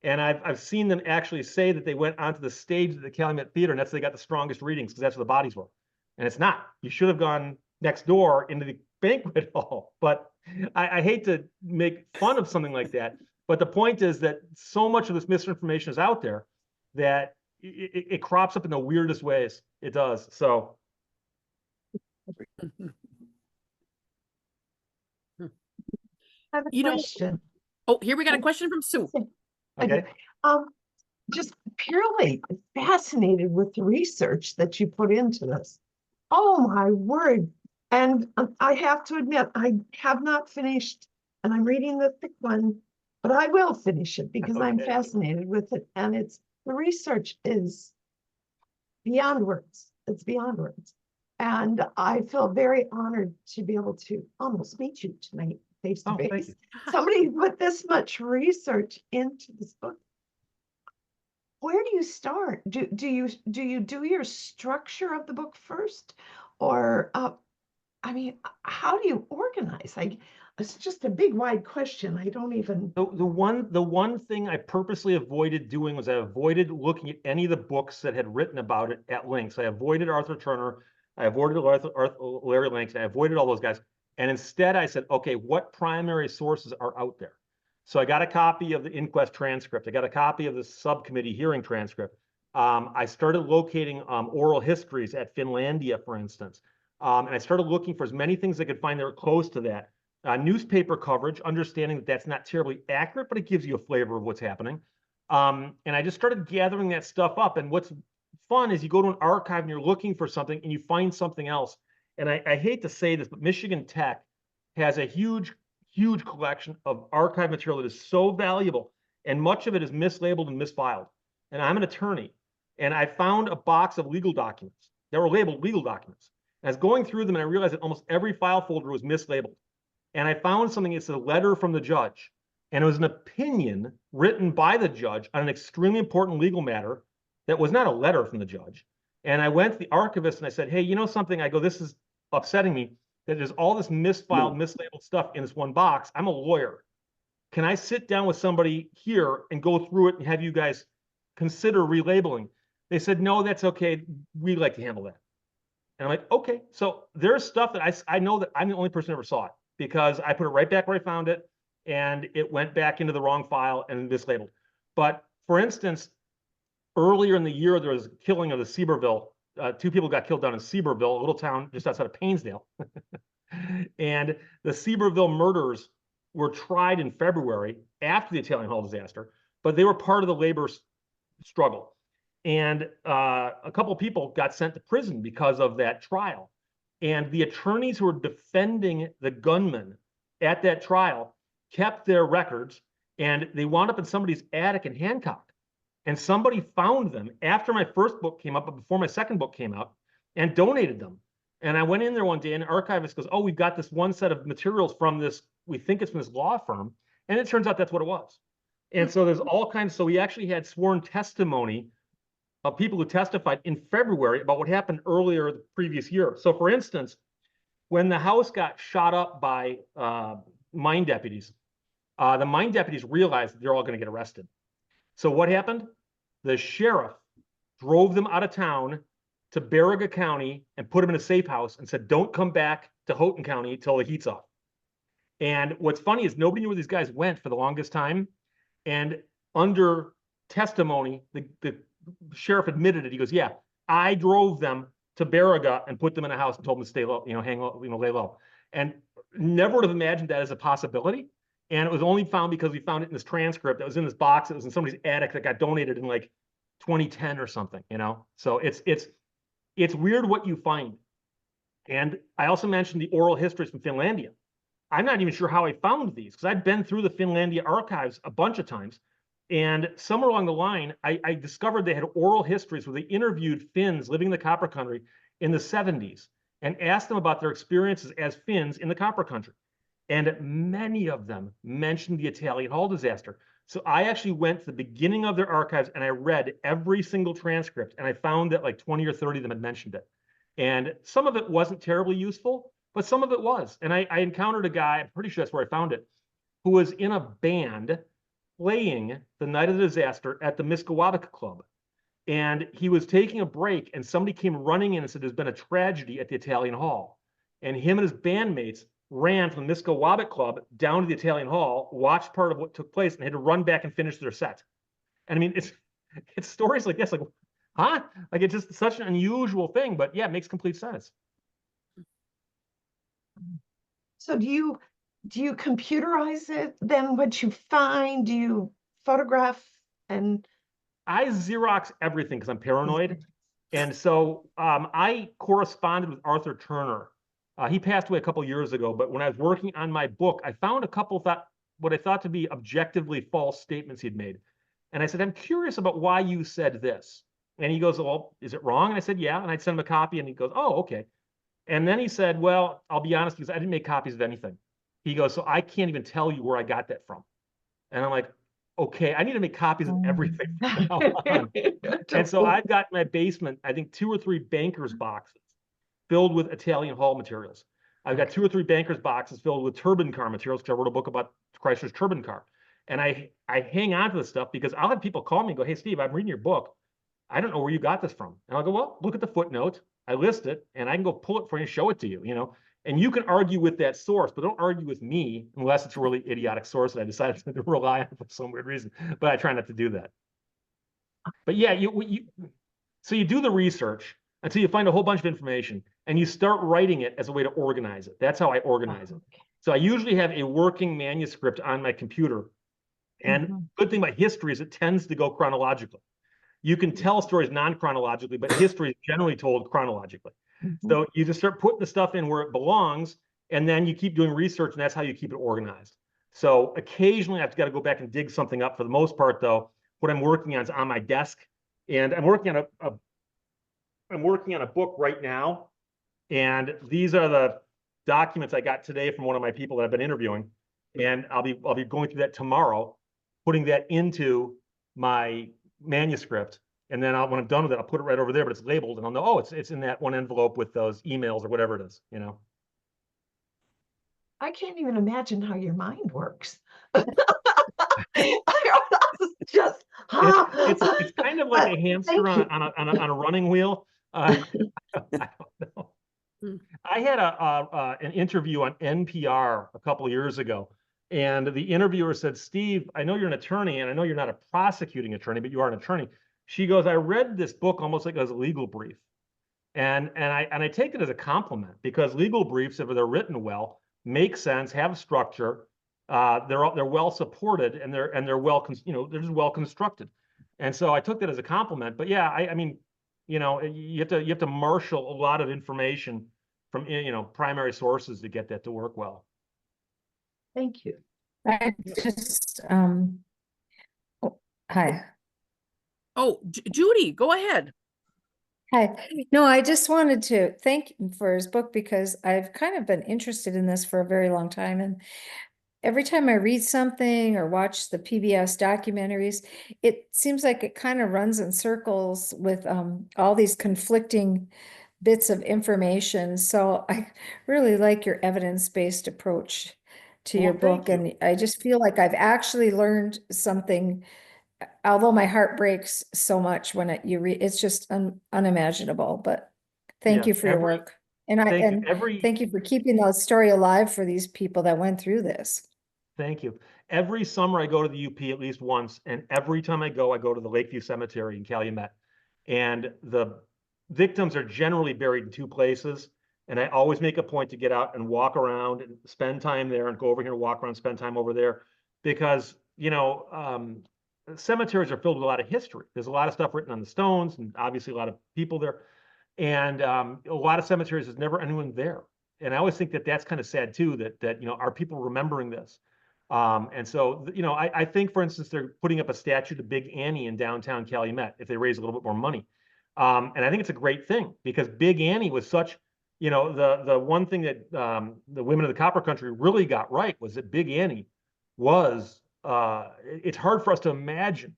And I've seen them actually say that they went onto the stage at the Calumet Theater, and that's where they got the strongest readings, because that's where the bodies were. And it's not. You should have gone next door into the banquet hall. But I hate to make fun of something like that. But the point is that so much of this misinformation is out there that it crops up in the weirdest ways. It does. So. I have a question. Oh, here we got a question from Sue. Okay. Just purely fascinated with the research that you put into this. Oh my word. And I have to admit, I have not finished, and I'm reading the thick one, but I will finish it because I'm fascinated with it. And the research is beyond words. It's beyond words. And I feel very honored to be able to almost meet you tonight face to face. Somebody put this much research into this book. Where do you start? Do you do your structure of the book first, or I mean, how do you organize? It's just a big, wide question. I don't even. The one thing I purposely avoided doing was I avoided looking at any of the books that had written about it at length. So I avoided Arthur Turner, I avoided Larry Langston, I avoided all those guys. And instead I said, okay, what primary sources are out there? So I got a copy of the inquest transcript. I got a copy of the subcommittee hearing transcript. I started locating oral histories at Finlandia, for instance. And I started looking for as many things I could find that were close to that. Newspaper coverage, understanding that that's not terribly accurate, but it gives you a flavor of what's happening. And I just started gathering that stuff up. And what's fun is you go to an archive and you're looking for something and you find something else. And I hate to say this, but Michigan Tech has a huge collection of archive material that is so valuable. And much of it is mislabeled and misfiled. And I'm an attorney. And I found a box of legal documents that were labeled legal documents. And I was going through them and I realized that almost every file folder was mislabeled. And I found something, it's a letter from the judge. And it was an opinion written by the judge on an extremely important legal matter that was not a letter from the judge. And I went to the archivist and I said, hey, you know something? I go, this is upsetting me that there's all this misfiled, mislabeled stuff in this one box. I'm a lawyer. Can I sit down with somebody here and go through it and have you guys consider relabeling? They said, no, that's okay. We'd like to handle that. And I'm like, okay. So there's stuff that I know that I'm the only person who ever saw it because I put it right back where I found it and it went back into the wrong file and mislabeled. But for instance, earlier in the year, there was a killing of the Seaborville. 2 people got killed down in Seaborville, a little town just outside of Painesdale. And the Seaborville murders were tried in February after the Italian Hall disaster, but they were part of the labor struggle. And a couple of people got sent to prison because of that trial. And the attorneys who were defending the gunman at that trial kept their records, and they wound up in somebody's attic in Hancock. And somebody found them after my first book came up, but before my second book came out, and donated them. And I went in there one day, and the archivist goes, oh, we've got this one set of materials from this, we think it's from this law firm. And it turns out that's what it was. And so there's all kinds, so we actually had sworn testimony of people who testified in February about what happened earlier the previous year. So for instance, when the house got shot up by mine deputies, the mine deputies realized that they're all going to get arrested. So what happened? The sheriff drove them out of town to Baraga County and put them in a safe house and said, don't come back to Houghton County until the heat's off. And what's funny is nobody knew where these guys went for the longest time. And under testimony, the sheriff admitted it. He goes, yeah, I drove them to Baraga and put them in a house and told them to stay low, hang low, lay low. And never would have imagined that as a possibility. And it was only found because we found it in this transcript that was in this box. It was in somebody's attic that got donated in like 2010 or something, So it's weird what you find. And I also mentioned the oral histories from Finlandia. I'm not even sure how I found these because I've been through the Finlandia archives a bunch of times. And somewhere along the line, I discovered they had oral histories where they interviewed Finns living in the copper country in the 70s and asked them about their experiences as Finns in the copper country. And many of them mentioned the Italian Hall disaster. So I actually went to the beginning of their archives and I read every single transcript. And I found that like 20 or 30 of them had mentioned it. And some of it wasn't terribly useful, but some of it was. And I encountered a guy, I'm pretty sure that's where I found it, who was in a band playing the night of the disaster at the Misquawabic Club. And he was taking a break and somebody came running in and said, there's been a tragedy at the Italian Hall. And him and his bandmates ran from the Misquawabic Club down to the Italian Hall, watched part of what took place, and had to run back and finish their set. And I mean, it's stories like this, like, huh? Like it's just such an unusual thing, but yeah, it makes complete sense. So do you computerize it then what you find? Do you photograph? And I Xerox everything because I'm paranoid. And so I corresponded with Arthur Turner. He passed away a couple years ago, but when I was working on my book, I found a couple what I thought to be objectively false statements he'd made. And I said, I'm curious about why you said this. And he goes, well, is it wrong? And I said, yeah. And I'd send him a copy and he goes, oh, okay. And then he said, well, I'll be honest, because I didn't make copies of anything. He goes, so I can't even tell you where I got that from. And I'm like, okay, I need to make copies of everything from now on. And so I've got in my basement, I think 2 or 3 banker's boxes filled with Italian Hall materials. I've got 2 or 3 banker's boxes filled with turbine car materials because I wrote a book about Chrysler's turbine car. And I hang on to this stuff because I'll have people call me and go, hey, Steve, I'm reading your book. I don't know where you got this from. And I'll go, well, look at the footnote. I list it and I can go pull it for you and show it to you, And you can argue with that source, but don't argue with me unless it's a really idiotic source that I decided to rely on for some weird reason. But I try not to do that. But yeah, so you do the research until you find a whole bunch of information and you start writing it as a way to organize it. That's how I organize it. So I usually have a working manuscript on my computer. And good thing about history is it tends to go chronologically. You can tell stories non-chronologically, but history is generally told chronologically. So you just start putting the stuff in where it belongs, and then you keep doing research, and that's how you keep it organized. So occasionally I've got to go back and dig something up. For the most part, though, what I'm working on is on my desk, and I'm working on a book right now, and these are the documents I got today from one of my people that I've been interviewing, and I'll be going through that tomorrow, putting that into my manuscript, and then when I'm done with it, I'll put it right over there, but it's labeled, and I'll know, oh, it's in that one envelope with those emails or whatever it is, you know. I can't even imagine how your mind works. Just it's kind of like a hamster on a running wheel. I don't know. I had an interview on NPR a couple of years ago, and the interviewer said, "Steve, I know you're an attorney, and I know you're not a prosecuting attorney, but you are an attorney." She goes, "I read this book almost like as a legal brief," and I take it as a compliment, because legal briefs, if they're written well, make sense, have structure, they're well supported, and they're well they're just well constructed, and so I took that as a compliment. But yeah, I mean, you have to marshal a lot of information from primary sources to get that to work well. Thank you. I just, hi. Oh, Judy, go ahead. Hi. No, I just wanted to thank him for his book, because I've kind of been interested in this for a very long time. And every time I read something or watch the PBS documentaries, it seems like it kind of runs in circles with all these conflicting bits of information. So I really like your evidence-based approach to your book. And I just feel like I've actually learned something, although my heart breaks so much when you read, it's just unimaginable. But thank you for your work. And thank you for keeping the story alive for these people that went through this. Thank you. Every summer I go to the UP at least once, and every time I go to the Lakeview Cemetery in Calumet, and the victims are generally buried in two places. And I always make a point to get out and walk around and spend time there, and go over here and walk around, spend time over there, because, cemeteries are filled with a lot of history. There's a lot of stuff written on the stones, and obviously a lot of people there. And a lot of cemeteries, there's never anyone there. And I always think that that's kind of sad too, that are people remembering this? And so, I think, for instance, they're putting up a statue to Big Annie in downtown Calumet if they raise a little bit more money. And I think it's a great thing, because Big Annie was such, the one thing that the women of the Copper Country really got right was that Big Annie was, it's hard for us to imagine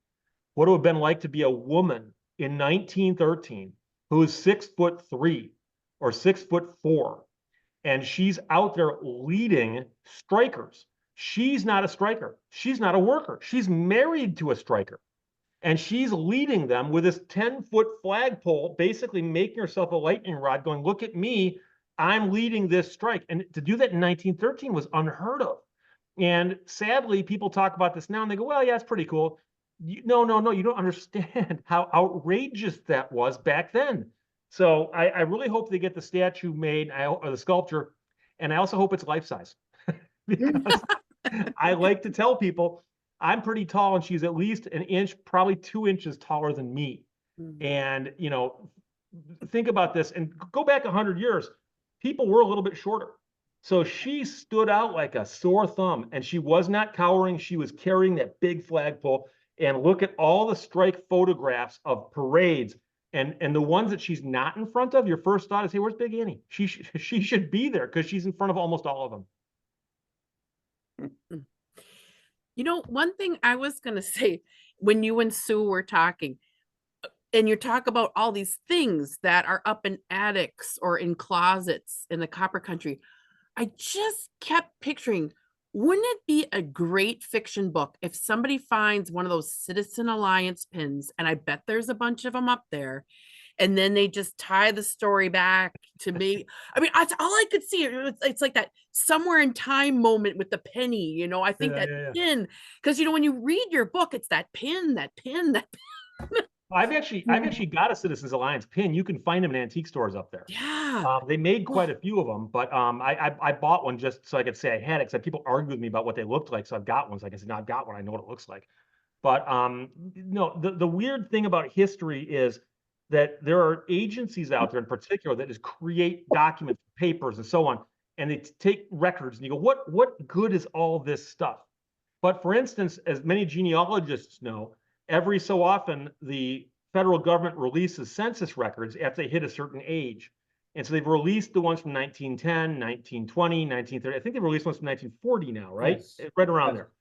what it would have been like to be a woman in 1913 who is 6'3" or 6'4", and she's out there leading strikers. She's not a striker. She's not a worker. She's married to a striker. And she's leading them with this 10-foot flagpole, basically making herself a lightning rod, going, "Look at me, I'm leading this strike." And to do that in 1913 was unheard of. And sadly, people talk about this now and they go, "Well, yeah, it's pretty cool." No, you don't understand how outrageous that was back then. So I really hope they get the statue made, or the sculpture, and I also hope it's life-size. Because I like to tell people, I'm pretty tall, and she's at least an inch, probably 2 inches taller than me. And, think about this, and go back 100 years, people were a little bit shorter. So she stood out like a sore thumb, and she was not cowering. She was carrying that big flagpole. And look at all the strike photographs of parades, and the ones that she's not in front of, your first thought is, hey, where's Big Annie? She should be there, because she's in front of almost all of them. One thing I was going to say, when you and Sue were talking, and you talk about all these things that are up in attics or in closets in the Copper Country, I just kept picturing, wouldn't it be a great fiction book if somebody finds one of those Citizen Alliance pins, and I bet there's a bunch of them up there, and then they just tie the story back to me. I mean, that's all I could see. It's like that Somewhere in Time moment with the penny, I think pin, because, when you read your book, it's that pin, that pin, that pin. I've actually got a Citizens Alliance pin. You can find them in antique stores up there. Yeah. They made quite a few of them, but I bought one just so I could say I had it, because people argued with me about what they looked like. So I've got one. So I said, no, I've got one. I know what it looks like. But no, the weird thing about history is that there are agencies out there in particular that just create documents, papers, and so on, and they take records, and you go, what good is all this stuff? But for instance, as many genealogists know, every so often the federal government releases census records after they hit a certain age. And so they've released the ones from 1910, 1920, 1930. I think they've released ones from 1940 now, right? Yes. Right around there.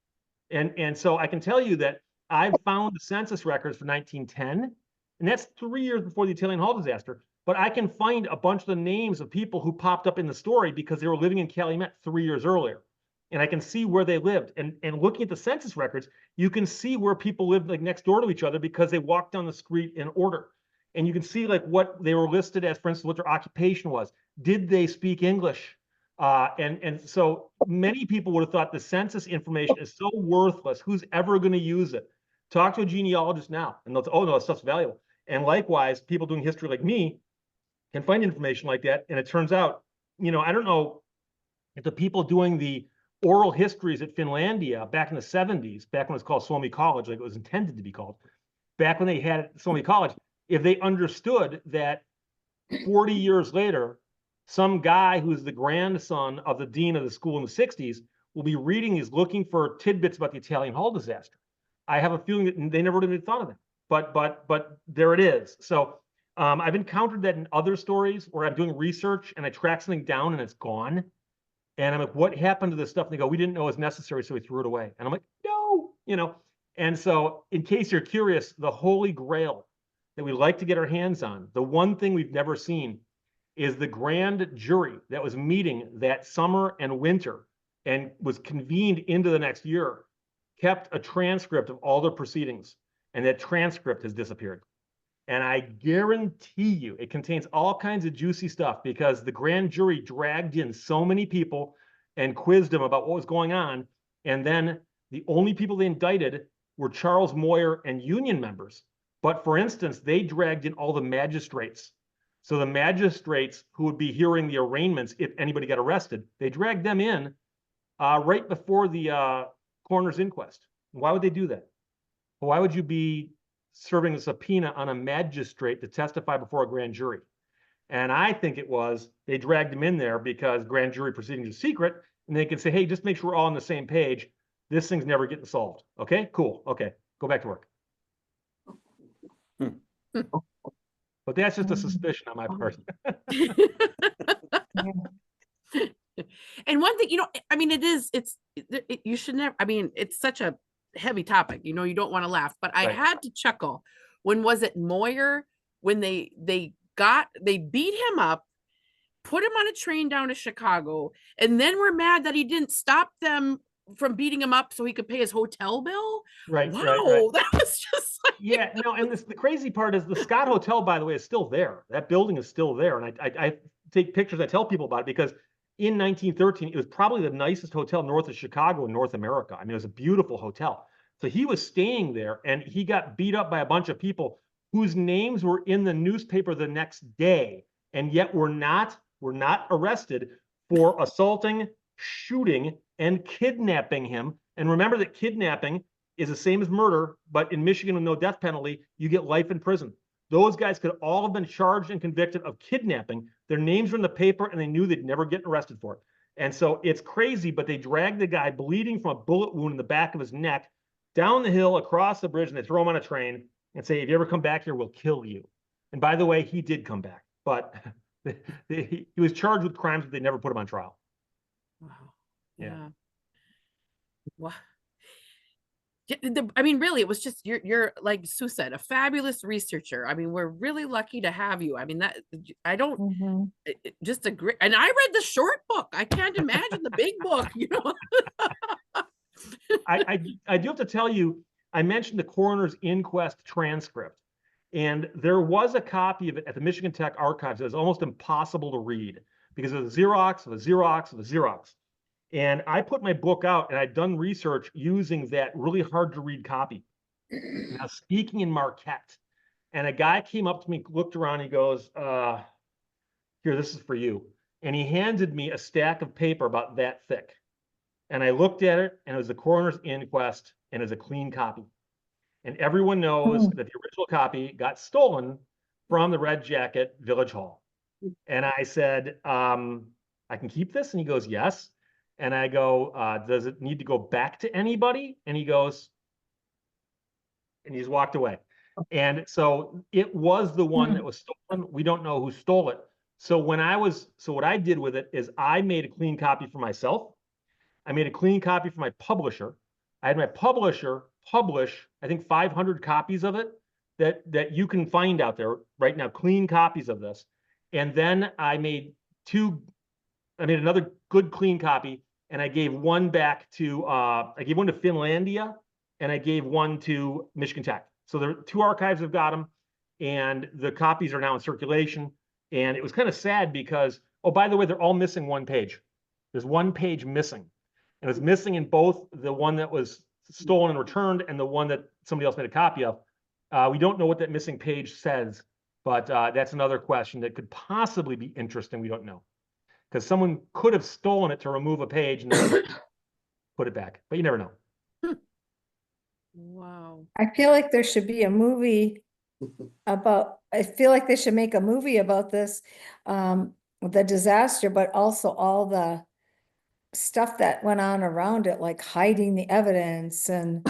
And so I can tell you that I've found the census records for 1910, and that's 3 years before the Italian Hall disaster. But I can find a bunch of the names of people who popped up in the story because they were living in Calumet 3 years earlier. And I can see where they lived. And looking at the census records, you can see where people lived like next door to each other because they walked down the street in order. And you can see like what they were listed as, for instance, what their occupation was. Did they speak English? And so many people would have thought the census information is so worthless. Who's ever going to use it? Talk to a genealogist now, and they'll say, oh no, that stuff's valuable. And likewise, people doing history like me can find information like that. And it turns out, I don't know if the people doing the oral histories at Finlandia back in the 70s, back when it was called Suomi College, like it was intended to be called, back when they had Suomi College, if they understood that 40 years later, some guy who's the grandson of the dean of the school in the 60s will be reading these, looking for tidbits about the Italian Hall disaster. I have a feeling that they never even thought of that, but there it is. So I've encountered that in other stories where I'm doing research and I track something down and it's gone. And I'm like, what happened to this stuff? And they go, we didn't know it was necessary, so we threw it away. And I'm like, no, And so in case you're curious, the holy grail that we like to get our hands on, the one thing we've never seen is the grand jury that was meeting that summer and winter and was convened into the next year, kept a transcript of all their proceedings. And that transcript has disappeared. And I guarantee you it contains all kinds of juicy stuff because the grand jury dragged in so many people and quizzed them about what was going on. And then the only people they indicted were Charles Moyer and union members. But for instance, they dragged in all the magistrates. So the magistrates who would be hearing the arraignments if anybody got arrested, they dragged them in right before the coroner's inquest. Why would they do that? Why would you be serving a subpoena on a magistrate to testify before a grand jury? And I think it was they dragged him in there because grand jury proceedings are secret, and they can say, hey, just make sure we're all on the same page. This thing's never getting solved. Okay, cool. Okay, go back to work. But that's just a suspicion on my part. And one thing, you should never, it's such a heavy topic, you don't want to laugh, but I had to chuckle. When was it Moyer, when they beat him up, put him on a train down to Chicago, and then were mad that he didn't stop them from beating him up so he could pay his hotel bill. Right. Wow, right. that was just like, yeah. No, and the crazy part is the Scott Hotel, by the way, is still there. That building is still there, and I take pictures. I tell people about it because in 1913, it was probably the nicest hotel north of Chicago in North America. It was a beautiful hotel. So he was staying there, and he got beat up by a bunch of people whose names were in the newspaper the next day, and yet were not arrested for assaulting, shooting, and kidnapping him. And remember that kidnapping is the same as murder, but in Michigan with no death penalty, you get life in prison. Those guys could all have been charged and convicted of kidnapping. Their names were in the paper, and they knew they'd never get arrested for it. And so it's crazy, but they dragged the guy bleeding from a bullet wound in the back of his neck down the hill, across the bridge, and they throw him on a train and say, if you ever come back here, we'll kill you. And by the way, he did come back, but he was charged with crimes, but they never put him on trial. wow. Yeah. Wow. Really, it was just you're like Sue said, a fabulous researcher. We're really lucky to have you. Just agree. And I read the short book. I can't imagine the big book. I do have to tell you, I mentioned the coroner's inquest transcript, and there was a copy of it at the Michigan Tech Archives. It was almost impossible to read because of the Xerox of a Xerox of a Xerox. And I put my book out, and I'd done research using that really hard to read copy. Now, speaking in Marquette, And a guy came up to me, looked around, he goes, here, this is for you. And he handed me a stack of paper about that thick. And I looked at it, and it was the coroner's inquest, and it was a clean copy. And everyone knows that the original copy got stolen from the Red Jacket Village Hall. And I said, I can keep this? And he goes, yes. And I go, does it need to go back to anybody? And he goes, and he's walked away. And so it was the one that was stolen. We don't know who stole it. So what I did with it is I made a clean copy for myself. I made a clean copy for my publisher. I had my publisher publish, I think, 500 copies of it that you can find out there right now, clean copies of this. And then I made another good clean copy, and I gave one back to, I gave one to Finlandia, and I gave one to Michigan Tech. So there are 2 archives have got them, and the copies are now in circulation. And it was kind of sad because, oh, by the way, they're all missing one page. There's one page missing. And it's missing in both the one that was stolen and returned and the one that somebody else made a copy of. We don't know what that missing page says, but that's another question that could possibly be interesting. We don't know. Because someone could have stolen it to remove a page and then put it back, but you never know. Wow. I feel like there should be a movie I feel like they should make a movie about this, the disaster, but also all the stuff that went on around it, like hiding the evidence and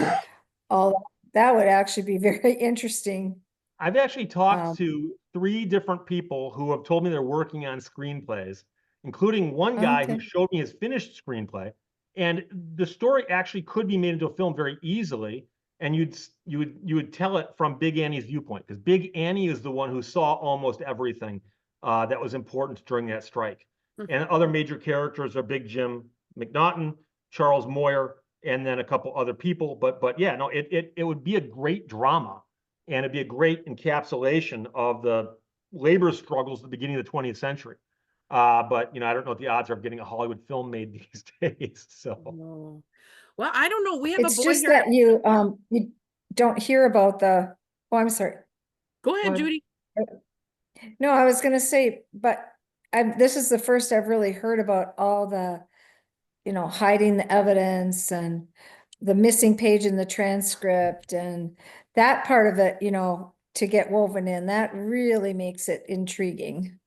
all that would actually be very interesting. I've actually talked to 3 different people who have told me they're working on screenplays, including one guy who showed me his finished screenplay. And the story actually could be made into a film very easily. And you would tell it from Big Annie's viewpoint, because Big Annie is the one who saw almost everything that was important during that strike. And other major characters are Big Jim McNaughton, Charles Moyer, and then a couple other people. But yeah, no, it would be a great drama, and it'd be a great encapsulation of the labor struggles at the beginning of the 20th century. But I don't know what the odds are of getting a Hollywood film made these days. So. No. Well, I don't know. We have It's a boy just here. that you don't hear about oh, I'm sorry. Go ahead, Go ahead. Judy. No, I was gonna say, but this is the first I've really heard about all the, hiding the evidence and the missing page in the transcript and that part of it, to get woven in, that really makes it intriguing.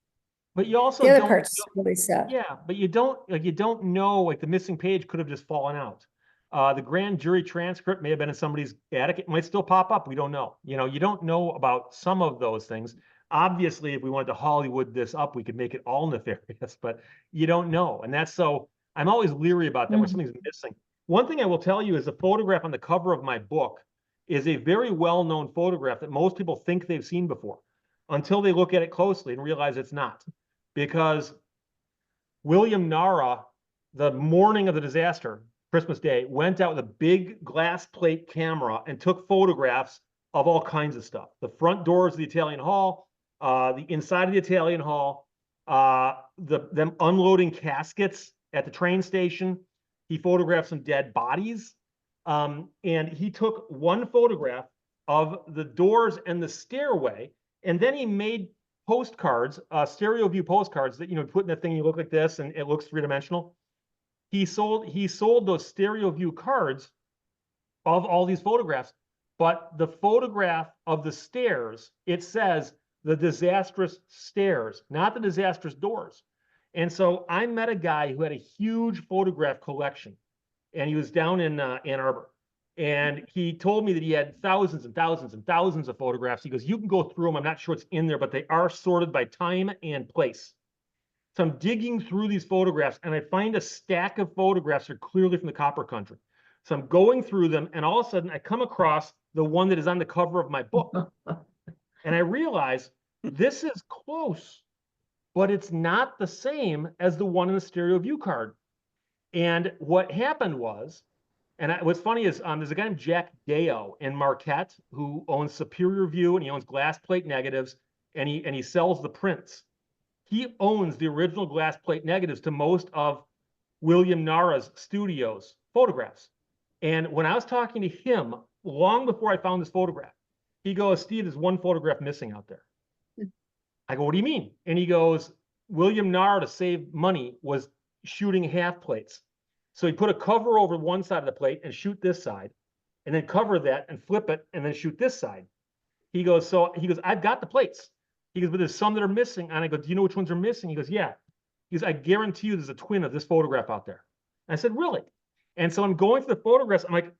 But you also The other don't, part's really sad. yeah, but you don't know, like the missing page could have just fallen out. The grand jury transcript may have been in somebody's attic. It might still pop up. We don't know. You don't know about some of those things. Obviously, if we wanted to Hollywood this up, we could make it all nefarious, but you don't know. And that's so, I'm always leery about that when something's missing. One thing I will tell you is the photograph on the cover of my book is a very well-known photograph that most people think they've seen before until they look at it closely and realize it's not. Because William Nara, the morning of the disaster, Christmas Day, went out with a big glass plate camera and took photographs of all kinds of stuff. The front doors of the Italian Hall, the inside of the Italian Hall, them unloading caskets at the train station. He photographed some dead bodies. And he took one photograph of the doors and the stairway, and then he made postcards, stereo view postcards that, put in that thing, you look like this and it looks 3-dimensional. He sold those stereo view cards of all these photographs, but the photograph of the stairs, it says the disastrous stairs, not the disastrous doors. And so I met a guy who had a huge photograph collection, and he was down in Ann Arbor. And he told me that he had thousands and thousands and thousands of photographs. He goes, you can go through them. I'm not sure what's in there, but they are sorted by time and place. So I'm digging through these photographs, and I find a stack of photographs that are clearly from the Copper Country. So I'm going through them, and all of a sudden I come across the one that is on the cover of my book. And I realize this is close, but it's not the same as the one in the stereo view card. And what happened was, and what's funny is there's a guy named Jack Deo in Marquette who owns Superior View, and he owns glass plate negatives, and he sells the prints. He owns the original glass plate negatives to most of William Nara's studio's photographs. And when I was talking to him, long before I found this photograph, He goes, Steve, there's one photograph missing out there. I go, what do you mean? And he goes, William Narr, to save money, was shooting half plates. So he put a cover over one side of the plate and shoot this side, and then cover that and flip it and then shoot this side. He goes, I've got the plates. He goes, but there's some that are missing. And I go, do you know which ones are missing? He goes, yeah. He goes, I guarantee you there's a twin of this photograph out there. And I said, really? And so I'm going through the photographs. I'm like,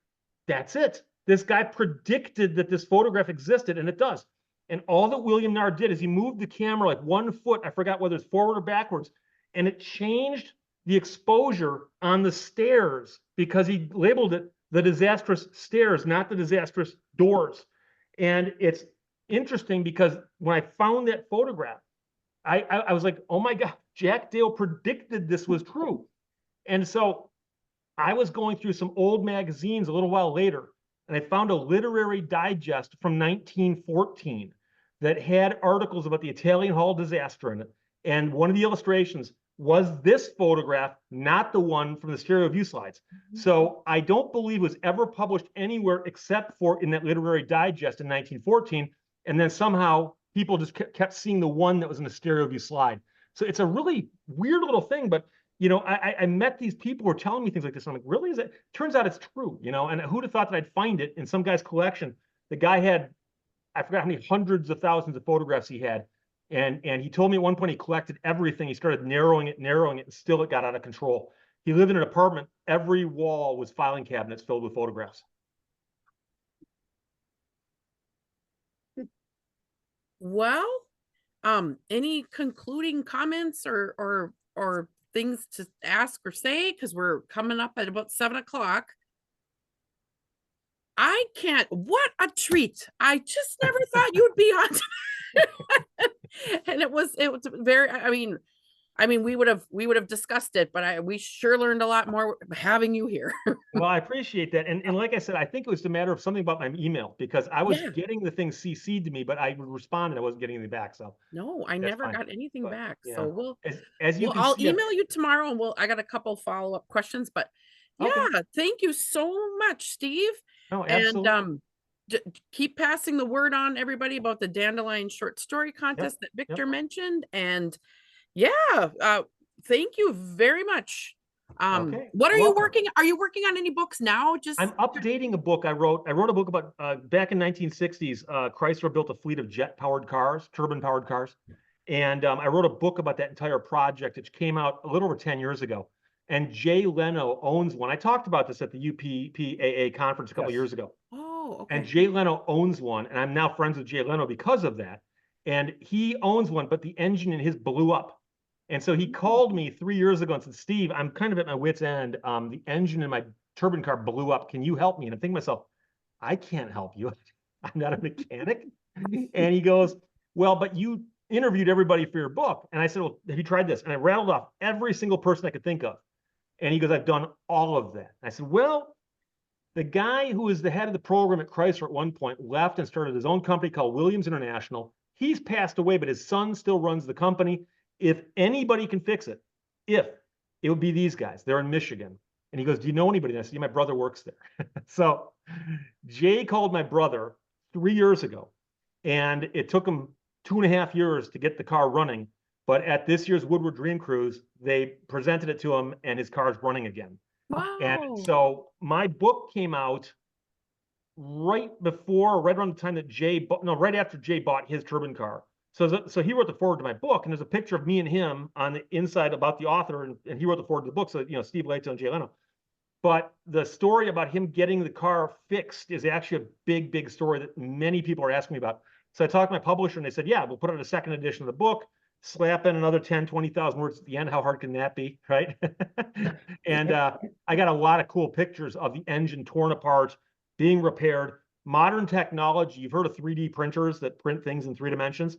that's it. This guy predicted that this photograph existed, and it does. And all that William Narr did is he moved the camera like 1 foot. I forgot whether it's forward or backwards. And it changed the exposure on the stairs because he labeled it the disastrous stairs, not the disastrous doors. And it's interesting because when I found that photograph, I was like, oh my God, Jack Dale predicted this was true. And so I was going through some old magazines a little while later, and I found a literary digest from 1914 that had articles about the Italian Hall disaster in it. And one of the illustrations was this photograph, not the one from the stereo view slides. So I don't believe it was ever published anywhere except for in that literary digest in 1914. And then somehow people just kept seeing the one that was in the stereo view slide. So it's a really weird little thing, but you know, I met these people who were telling me things like this. I'm like, really? Is it? Turns out it's true, you know, and who'd have thought that I'd find it in some guy's collection? The guy had, I forgot how many hundreds of thousands of photographs he had. And he told me at one point he collected everything. He started narrowing it, and still it got out of control. He lived in an apartment. Every wall was filing cabinets filled with photographs. Well, any concluding comments or things to ask or say? Because we're coming up at about 7 o'clock. I can't, what a treat. I just never thought you'd be on. And it was very, I mean, we would have discussed it, but we sure learned a lot more having you here. Well, I appreciate that. And like I said, I think it was a matter of something about my email because I was getting the things CC'd to me, but I would respond and I wasn't getting anything back. So no, I never got anything back. Yeah. So I'll email you tomorrow and I got a couple follow-up questions, but yeah, thank you so much, Steve. Oh, absolutely. And keep passing the word on, everybody, about the Dandelion short story contest that Victor mentioned. And thank you very much. What are you working? Are you working on any books now? I'm updating a book I wrote. I wrote a book about back in 1960s. Chrysler built a fleet of jet-powered cars, turbine-powered cars, and I wrote a book about that entire project, which came out a little over 10 years ago. And Jay Leno owns one. I talked about this at the UPPAA conference a couple years ago. Oh, okay. And Jay Leno owns one, and I'm now friends with Jay Leno because of that. And he owns one, but the engine in his blew up. And so he called me 3 years ago and said, Steve, I'm kind of at my wit's end. The engine in my turbine car blew up. Can you help me? And I'm thinking to myself, I can't help you. I'm not a mechanic. And he goes, well, but you interviewed everybody for your book. And I said, well, have you tried this? And I rattled off every single person I could think of. And he goes, I've done all of that. And I said, well, the guy who was the head of the program at Chrysler at one point left and started his own company called Williams International. He's passed away, but his son still runs the company. If anybody can fix it, it would be these guys. They're in Michigan. And he goes, do you know anybody? And I said, yeah, my brother works there. So Jay called my brother 3 years ago, and it took him 2.5 years to get the car running. But at this year's Woodward Dream Cruise, they presented it to him and his car's running again. Wow. And so my book came out right around the time that right after Jay bought his turbine car. So he wrote the foreword to my book, and there's a picture of me and him on the inside about the author, and he wrote the foreword to the book. So, you know, Steve Lehto and Jay Leno. But the story about him getting the car fixed is actually a big, big story that many people are asking me about. So I talked to my publisher, and they said, yeah, we'll put out a second edition of the book, slap in another 10, 20,000 words at the end. How hard can that be, right? And I got a lot of cool pictures of the engine torn apart, being repaired. Modern technology, you've heard of 3D printers that print things in 3 dimensions.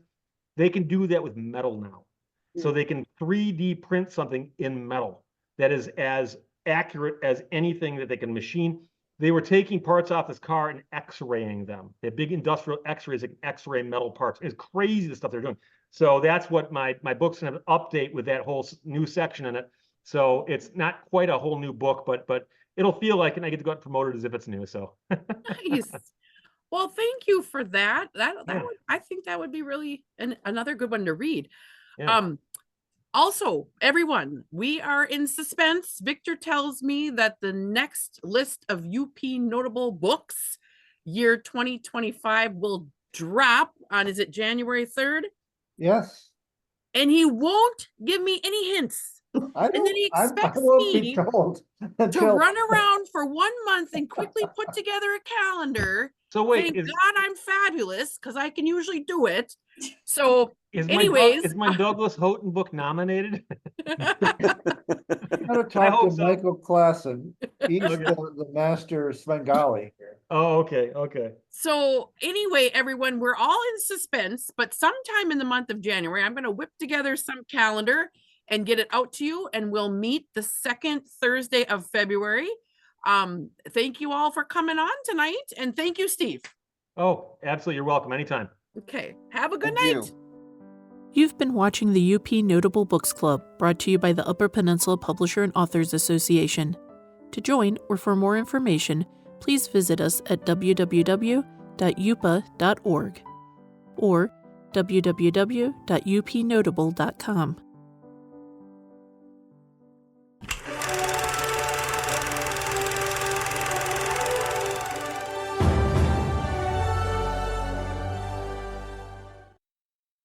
They can do that with metal now. So they can 3D print something in metal that is as accurate as anything that they can machine. They were taking parts off this car and X-raying them. They have big industrial X-rays that can X-ray metal parts. It's crazy the stuff they're doing. So that's what my book's gonna update with that whole new section in it. So it's not quite a whole new book, but it'll feel like, and I get to go out and promote it as if it's new. So Nice. Well, thank you for that. Yeah. I think that would be really another good one to read. Yeah. Also, everyone, we are in suspense. Victor tells me that the next list of UP notable books year 2025 will drop on, is it January 3rd? Yes, And he won't give me any hints. I And then he I expects won't be me told to until. run around for 1 month and quickly put together a calendar. So wait, Thank God I'm fabulous because I can usually do it. So is anyways, my Douglas Houghton book nominated? I'm gonna I talk to hope so. Michael Klassen. He's Okay. the master Svengali here. Oh, okay, okay. So anyway, everyone, we're all in suspense, but sometime in the month of January, I'm going to whip together some calendar and get it out to you, and we'll meet the second Thursday of February. Thank you all for coming on tonight, and thank you, Steve. Oh, absolutely. You're welcome. Anytime. Okay, have a good Thank night. you. You've been watching the UP Notable Books Club, brought to you by the Upper Peninsula Publisher and Authors Association. To join or for more information, please visit us at www.upaa.org or www.upnotable.com.